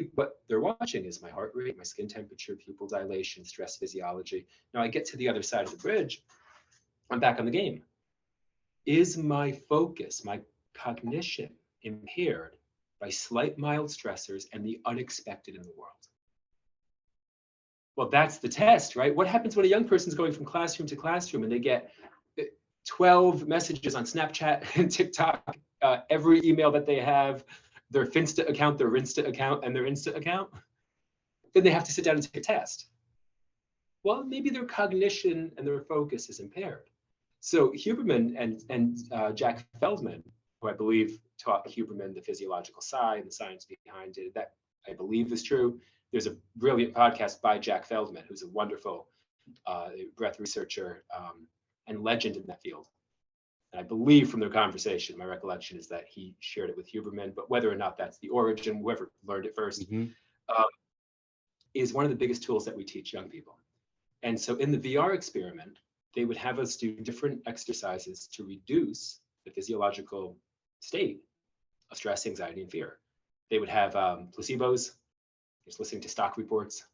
they're watching is my heart rate, my skin temperature, pupil dilation, stress physiology. Now I get to the other side of the bridge, I'm back on the game. Is my focus, my cognition impaired by slight mild stressors and the unexpected in the world? Well, that's the test, right? What happens when a young person's going from classroom to classroom and they get 12 messages on Snapchat and TikTok, every email that they have, their Finsta account, their Rinsta account, and their Insta account? Then they have to sit down and take a test. Well, maybe their cognition and their focus is impaired. So Huberman and Jack Feldman, who I believe taught Huberman the physiological side, the science behind it, that I believe is true. There's a brilliant podcast by Jack Feldman, who's a wonderful breath researcher and legend in that field. And I believe from their conversation, my recollection is that he shared it with Huberman, but whether or not that's the origin, whoever learned it first, is one of the biggest tools that we teach young people. And so in the VR experiment, they would have us do different exercises to reduce the physiological state of stress, anxiety, and fear. They would have placebos, just listening to stock reports.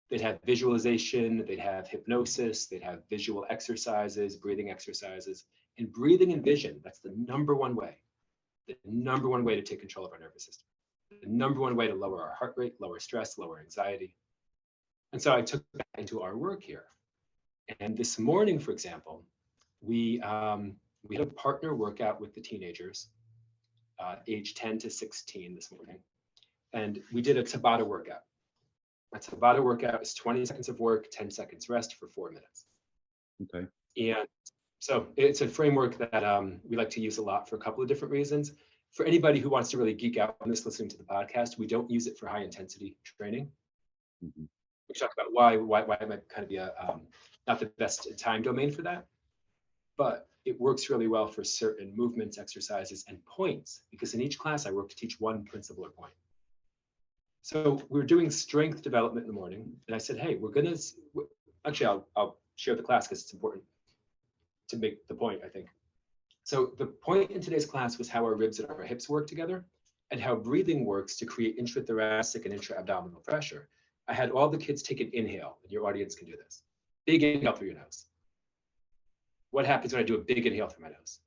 They'd have visualization, they'd have hypnosis, they'd have visual exercises, breathing exercises. And breathing and vision, that's the number one way to take control of our nervous system. The number one way to lower our heart rate, lower stress, lower anxiety. And so I took that into our work here. And this morning, for example, we had a partner workout with the teenagers, age 10 to 16 this morning. And we did a Tabata workout. A Tabata workout is 20 seconds of work, 10 seconds rest for 4 minutes. Okay. And so it's a framework that we like to use a lot for a couple of different reasons. For anybody who wants to really geek out on this listening to the podcast, we don't use it for high intensity training. Mm-hmm. We talk about why it might kind of be not the best time domain for that, but it works really well for certain movements, exercises, and points, because in each class I work to teach one principle or point. So we're doing strength development in the morning, and I said, hey, actually I'll share the class because it's important to make the point, I think. So the point in today's class was how our ribs and our hips work together and how breathing works to create intrathoracic and intra-abdominal pressure. I had all the kids take an inhale, and your audience can do this. Big inhale through your nose. What happens when I do a big inhale through my nose?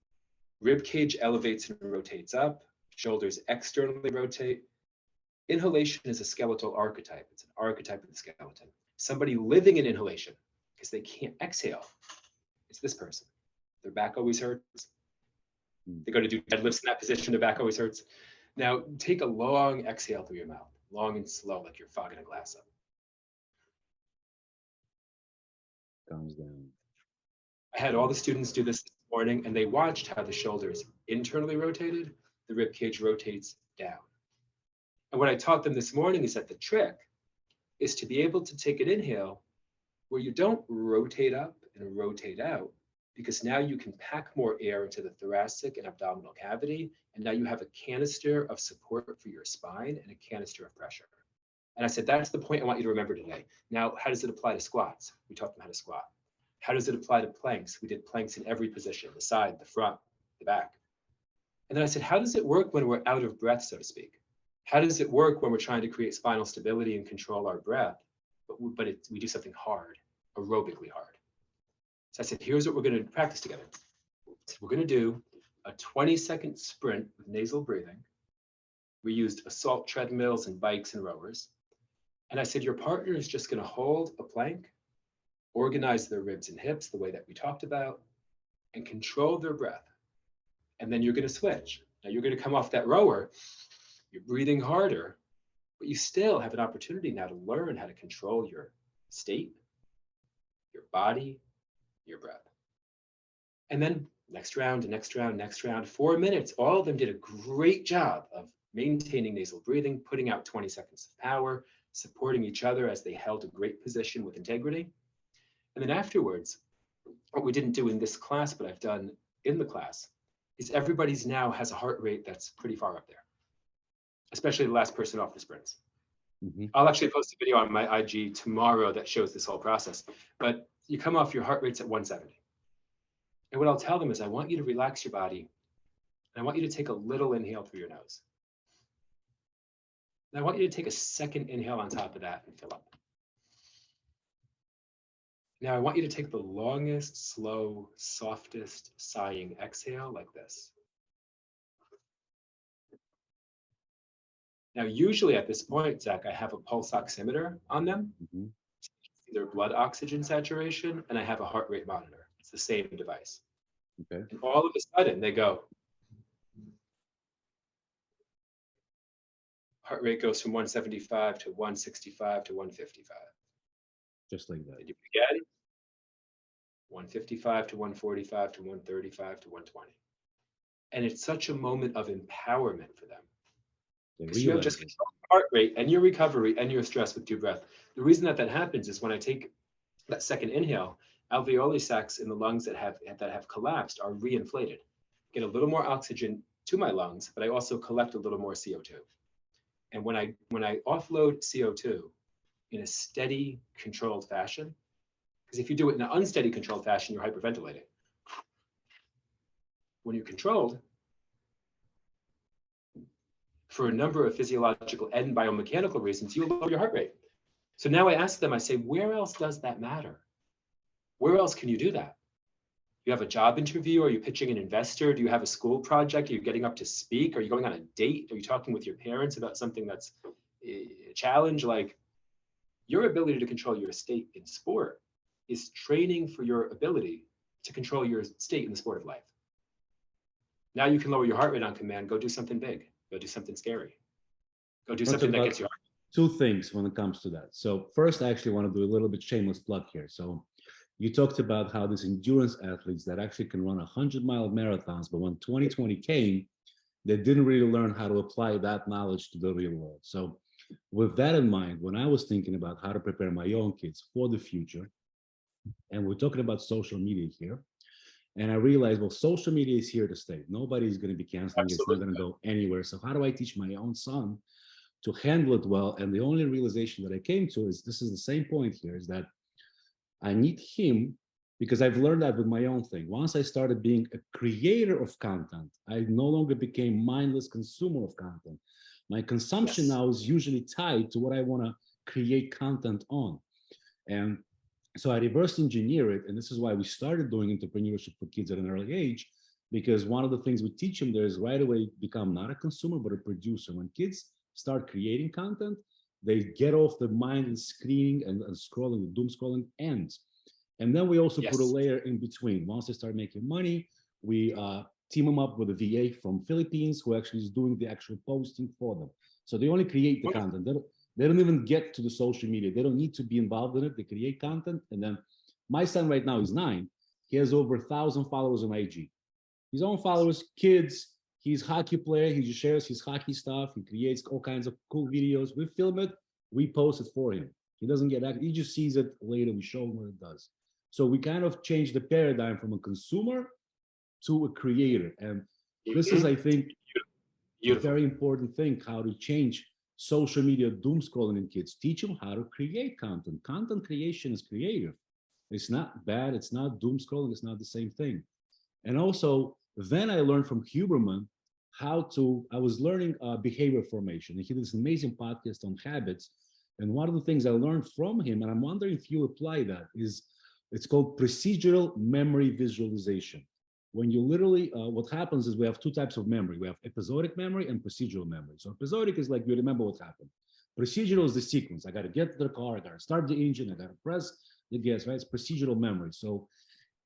Rib cage elevates and rotates up, shoulders externally rotate. Inhalation is a skeletal archetype. It's an archetype of the skeleton. Somebody living in inhalation, because they can't exhale, it's this person. Their back always hurts. They go to do deadlifts in that position, their back always hurts. Now take a long exhale through your mouth, long and slow, like you're fogging a glass up. Comes down. I had all the students do this morning, and they watched how the shoulders internally rotated, the rib cage rotates down. And what I taught them this morning is that the trick is to be able to take an inhale where you don't rotate up and rotate out, because now you can pack more air into the thoracic and abdominal cavity, and now you have a canister of support for your spine and a canister of pressure. And I said, that's the point I want you to remember today. Now, how does it apply to squats? We taught them how to squat. How does it apply to planks? We did planks in every position, the side, the front, the back. And then I said, how does it work when we're out of breath, so to speak? How does it work when we're trying to create spinal stability and control our breath, but we do something hard, aerobically hard? So I said, here's what we're going to practice together. So we're going to do a 20-second sprint with nasal breathing. We used assault treadmills and bikes and rowers. And I said, your partner is just going to hold a plank, organize their ribs and hips the way that we talked about, and control their breath. And then you're going to switch. Now you're going to come off that rower. You're breathing harder, but you still have an opportunity now to learn how to control your state, your body, your breath. And then next round, next round, next round, 4 minutes. All of them did a great job of maintaining nasal breathing, putting out 20 seconds of power, supporting each other as they held a great position with integrity. And then afterwards, what we didn't do in this class, but I've done in the class, is everybody's now has a heart rate that's pretty far up there, especially the last person off the sprints. Mm-hmm. I'll actually post a video on my IG tomorrow that shows this whole process. But you come off, your heart rate's at 170. And what I'll tell them is I want you to relax your body, and I want you to take a little inhale through your nose. And I want you to take a second inhale on top of that and fill up. Now I want you to take the longest, slow, softest sighing exhale like this. Now, usually at this point, Zach, I have a pulse oximeter on them, their blood oxygen saturation, and I have a heart rate monitor. It's the same device. Okay. And all of a sudden they go, heart rate goes from 175 to 165 to 155. Just like that. And you again, 155 to 145 to 135 to 120. And it's such a moment of empowerment for them. Because you have just control your heart rate and your recovery and your stress with deep breath. The reason that that happens is when I take that second inhale, alveoli sacs in the lungs that have collapsed are reinflated. Get a little more oxygen to my lungs, but I also collect a little more CO2. And when I offload CO2 in a steady, controlled fashion, because if you do it in an unsteady, controlled fashion, you're hyperventilating. When you're controlled, for a number of physiological and biomechanical reasons, you lower your heart rate. So now I ask them, I say, where else does that matter? Where else can you do that? You have a job interview? Are you pitching an investor? Do you have a school project? Are you getting up to speak? Are you going on a date? Are you talking with your parents about something that's a challenge? Like, your ability to control your state in sport is training for your ability to control your state in the sport of life. Now you can lower your heart rate on command. Go do something big. Go do something scary. Go do something that gets you. Two things when it comes to that. So first, I actually want to do a little bit shameless plug here. So you talked about how these endurance athletes that actually can run 100-mile marathons, but when 2020 came, they didn't really learn how to apply that knowledge to the real world. So with that in mind, when I was thinking about how to prepare my own kids for the future, and we're talking about social media here, and I realized, well, social media is here to stay. Nobody's going to be canceling it. It's not going to go anywhere. So how do I teach my own son to handle it well? And the only realization that I came to is this is the same point here, is that I need him, because I've learned that with my own thing. Once I started being a creator of content, I no longer became mindless consumer of content. My consumption now is usually tied to what I want to create content on. And so I reverse engineer it. And this is why we started doing entrepreneurship for kids at an early age, because one of the things we teach them there is right away become not a consumer, but a producer. When kids start creating content, they get off the mindless screening and scrolling, the doom scrolling ends. And then we also put a layer in between. Once they start making money, we team them up with a VA from Philippines who actually is doing the actual posting for them. So they only create the content. They don't even get to the social media. They don't need to be involved in it. They create content. And then my son right now is 9. He has over 1,000 followers on IG. His own followers, kids. He's a hockey player. He just shares his hockey stuff. He creates all kinds of cool videos. We film it. We post it for him. He doesn't get that. He just sees it later. We show him what it does. So we kind of changed the paradigm from a consumer to a creator. And this is, I think, a very important thing, how to change social media doom scrolling in kids. Teach them how to create content. Content creation is creative. It's not bad. It's not doom scrolling. It's not the same thing. And also, then I learned from Huberman I was learning behavior formation. And he did this amazing podcast on habits. And one of the things I learned from him, and I'm wondering if you apply that, is it's called procedural memory visualization. When you literally, what happens is we have two types of memory. We have episodic memory and procedural memory. So episodic is like you remember what happened. Procedural is the sequence. I got to get to the car, I got to start the engine, I got to press the gas, right? It's procedural memory. So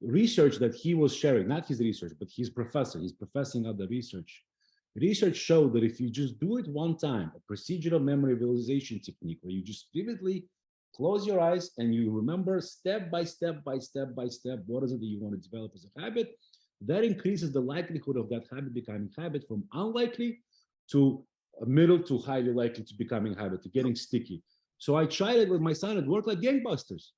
research that he was sharing, not his research, but his professor, he's professing out the research. Research showed that if you just do it one time, a procedural memory visualization technique, where you just vividly close your eyes and you remember step by step by step by step, what is it that you want to develop as a habit, that increases the likelihood of that habit becoming habit from unlikely to a middle to highly likely to becoming habit, to getting sticky. So I tried it with my son. It worked like gangbusters.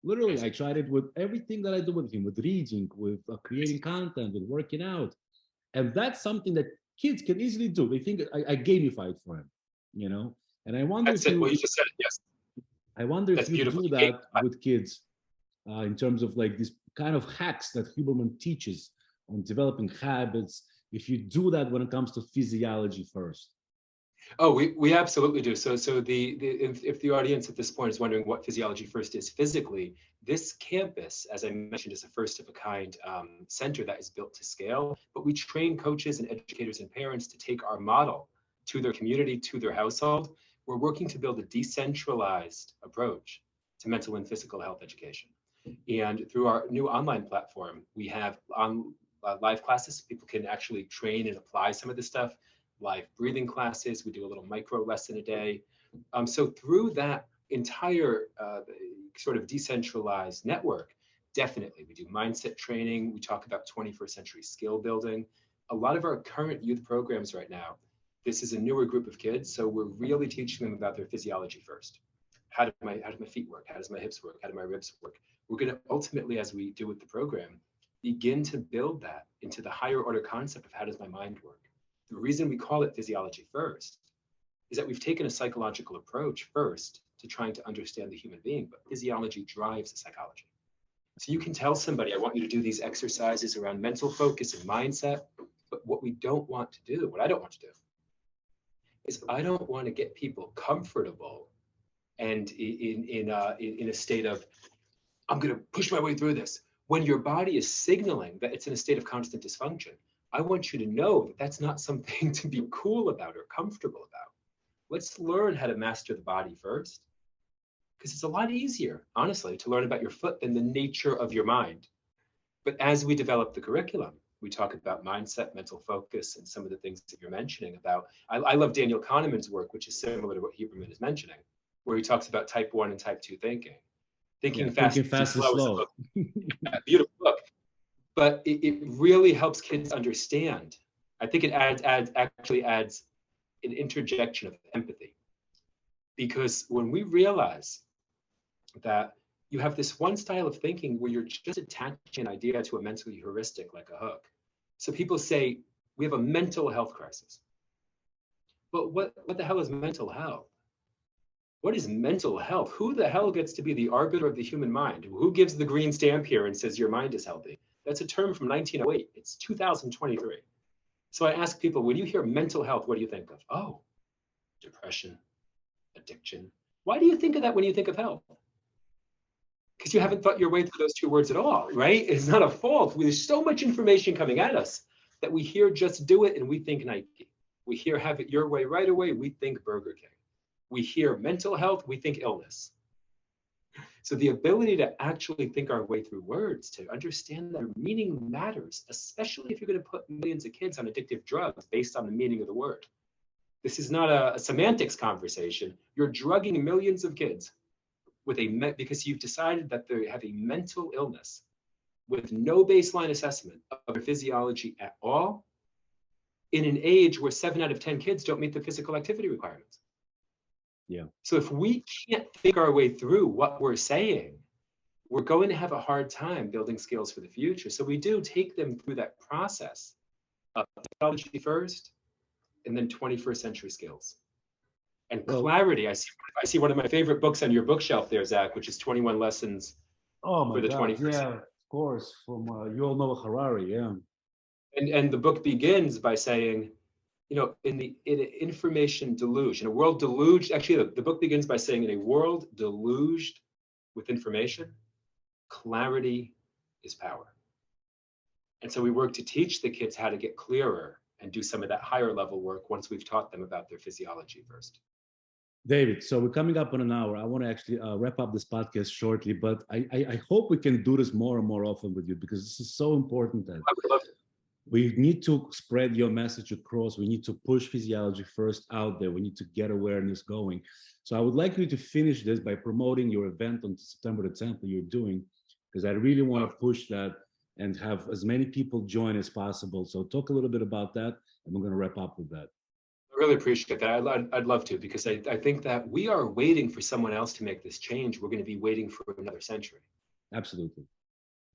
Literally, I tried it with everything that I do with him, with reading, with creating content, with working out. And that's something that kids can easily do. They think I gamify it for him, you know? And I wonder That's it. Well, you just said it, yes. I wonder if you do that with kids in terms of like these kind of hacks that Huberman teaches on developing habits, if you do that when it comes to physiology first. Oh, we absolutely do. If the audience at this point is wondering what Physiology First is physically, this campus, as I mentioned, is a first of a kind center that is built to scale. But we train coaches and educators and parents to take our model to their community, to their household. We're working to build a decentralized approach to mental and physical health education. And through our new online platform, we have live classes. People can actually train and apply some of this stuff. Live breathing classes. We do a little micro lesson a day. So through that entire sort of decentralized network, definitely we do mindset training. We talk about 21st century skill building. A lot of our current youth programs right now, this is a newer group of kids, so we're really teaching them about their physiology first. How do my feet work? How does my hips work? How do my ribs work? We're going to ultimately, as we do with the program, begin to build that into the higher order concept of how does my mind work. The reason we call it Physiology First is that we've taken a psychological approach first to trying to understand the human being, but physiology drives the psychology. So you can tell somebody, I want you to do these exercises around mental focus and mindset, but what we don't want to do, what I don't want to do, is I don't want to get people comfortable and in a state of, I'm going to push my way through this. When your body is signaling that it's in a state of constant dysfunction, I want you to know that that's not something to be cool about or comfortable about. Let's learn how to master the body first, because it's a lot easier, honestly, to learn about your foot than the nature of your mind. But as we develop the curriculum, we talk about mindset, mental focus, and some of the things that you're mentioning about. I love Daniel Kahneman's work, which is similar to what Huberman is mentioning, where he talks about type 1 and type 2 thinking. Thinking fast and slow. Beautiful book. But it really helps kids understand. I think it actually adds an interjection of empathy. Because when we realize that you have this one style of thinking where you're just attaching an idea to a mental heuristic like a hook. So people say, we have a mental health crisis. But what the hell is mental health? What is mental health? Who the hell gets to be the arbiter of the human mind? Who gives the green stamp here and says your mind is healthy? That's a term from 1908. It's 2023. So I ask people, when you hear mental health, what do you think of? Oh, depression, addiction. Why do you think of that when you think of health? Because you haven't thought your way through those two words at all, right? It's not a fault. There's so much information coming at us that we hear just do it and we think Nike. We hear have it your way right away, we think Burger King. We hear mental health, we think illness. So the ability to actually think our way through words, to understand that meaning matters, especially if you're going to put millions of kids on addictive drugs based on the meaning of the word. This is not a semantics conversation. You're drugging millions of kids with because you've decided that they have a mental illness with no baseline assessment of their physiology at all, in an age where 7 out of 10 kids don't meet the physical activity requirements. Yeah. So if we can't think our way through what we're saying, we're going to have a hard time building skills for the future. So we do take them through that process of Physiology First and then 21st century skills. And clarity, I see one of my favorite books on your bookshelf there, Zach, which is 21 Lessons for the 21st century. Yeah, of course, from Yuval Noah Harari, yeah. And the book begins by saying, you know, in an information deluge, in a world deluged, actually the book begins by saying, in a world deluged with information, clarity is power. And so we work to teach the kids how to get clearer and do some of that higher level work once we've taught them about their physiology first. David, so we're coming up on an hour. I want to actually wrap up this podcast shortly, but I hope we can do this more and more often with you, because this is so important that I would love to. We need to spread your message across. We need to push Physiology First out there. We need to get awareness going. So I would like you to finish this by promoting your event on September the 10th that you're doing, because I really want to push that and have as many people join as possible. So talk a little bit about that, and we're going to wrap up with that. I really appreciate that. I'd love to, because I think that we are waiting for someone else to make this change. We're going to be waiting for another century. Absolutely.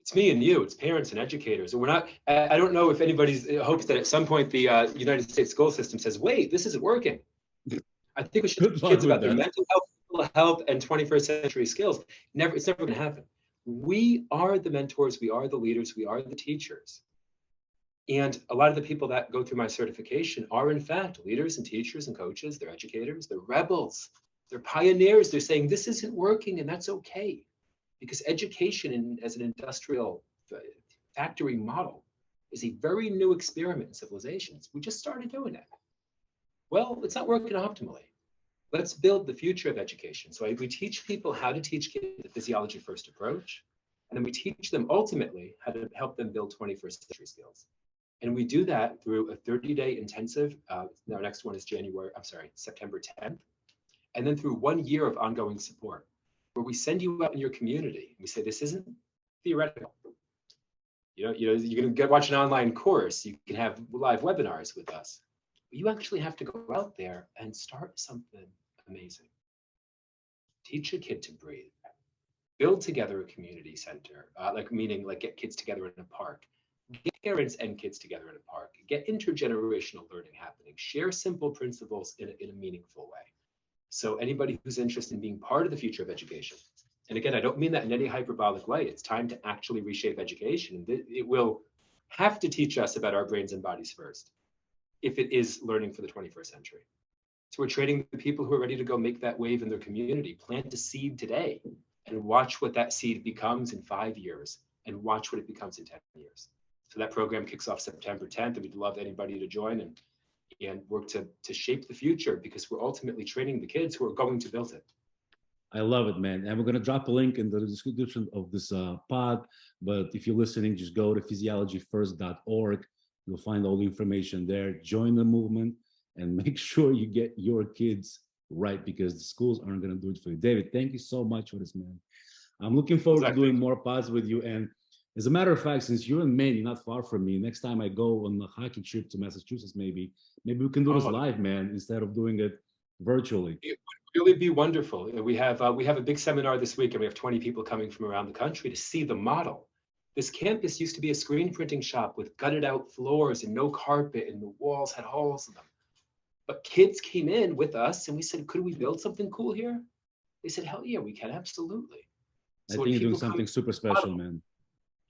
It's me and you, it's parents and educators. And we're not, I don't know if anybody hopes that at some point the United States school system says, wait, this isn't working. I think we should teach kids about their mental health and 21st century skills. It's never going to happen. We are the mentors, we are the leaders, we are the teachers. And a lot of the people that go through my certification are, in fact, leaders and teachers and coaches. They're educators, they're rebels, they're pioneers. They're saying this isn't working and that's okay. Because education as an industrial factory model is a very new experiment in civilizations. We just started doing it. Well, it's not working optimally. Let's build the future of education. So we teach people how to teach kids the physiology first approach. And then we teach them ultimately how to help them build 21st century skills. And we do that through a 30-day intensive. Our next one is September 10th. And then through 1 year of ongoing support, where we send you out in your community. We say, this isn't theoretical. You can watch an online course. You can have live webinars with us. But you actually have to go out there and start something amazing. Teach a kid to breathe. Build together a community center, meaning get kids together in a park. Get parents and kids together in a park. Get intergenerational learning happening. Share simple principles in a meaningful way. So anybody who's interested in being part of the future of education, and again, I don't mean that in any hyperbolic way. It's time to actually reshape education. It will have to teach us about our brains and bodies first, if it is learning for the 21st century. So we're training the people who are ready to go make that wave in their community, plant a seed today, and watch what that seed becomes in 5 years, and watch what it becomes in 10 years. So that program kicks off September 10th, and we'd love anybody to join and work to shape the future, because we're ultimately training the kids who are going to build it. I love it, man. And we're going to drop a link in the description of this pod. But if you're listening, just go to physiologyfirst.org. You'll find all the information there. Join the movement and make sure you get your kids right, because the schools aren't going to do it for you. David, thank you so much for this, man. I'm looking forward to doing more pods with you. And as a matter of fact, since you're in Maine, you're not far from me. Next time I go on a hockey trip to Massachusetts, maybe we can do this live, man, instead of doing it virtually. It would really be wonderful. We have a big seminar this week, and we have 20 people coming from around the country to see the model. This campus used to be a screen printing shop with gutted out floors and no carpet, and the walls had holes in them. But kids came in with us, and we said, could we build something cool here? They said, hell yeah, we can, absolutely. So I think you're doing something super special, man.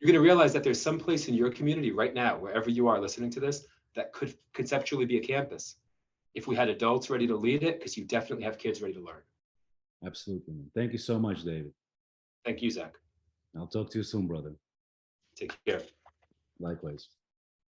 You're going to realize that there's some place in your community right now, wherever you are listening to this, that could conceptually be a campus. If we had adults ready to lead it, because you definitely have kids ready to learn. Absolutely, man. Thank you so much, David. Thank you, Zach. I'll talk to you soon, brother. Take care. Likewise.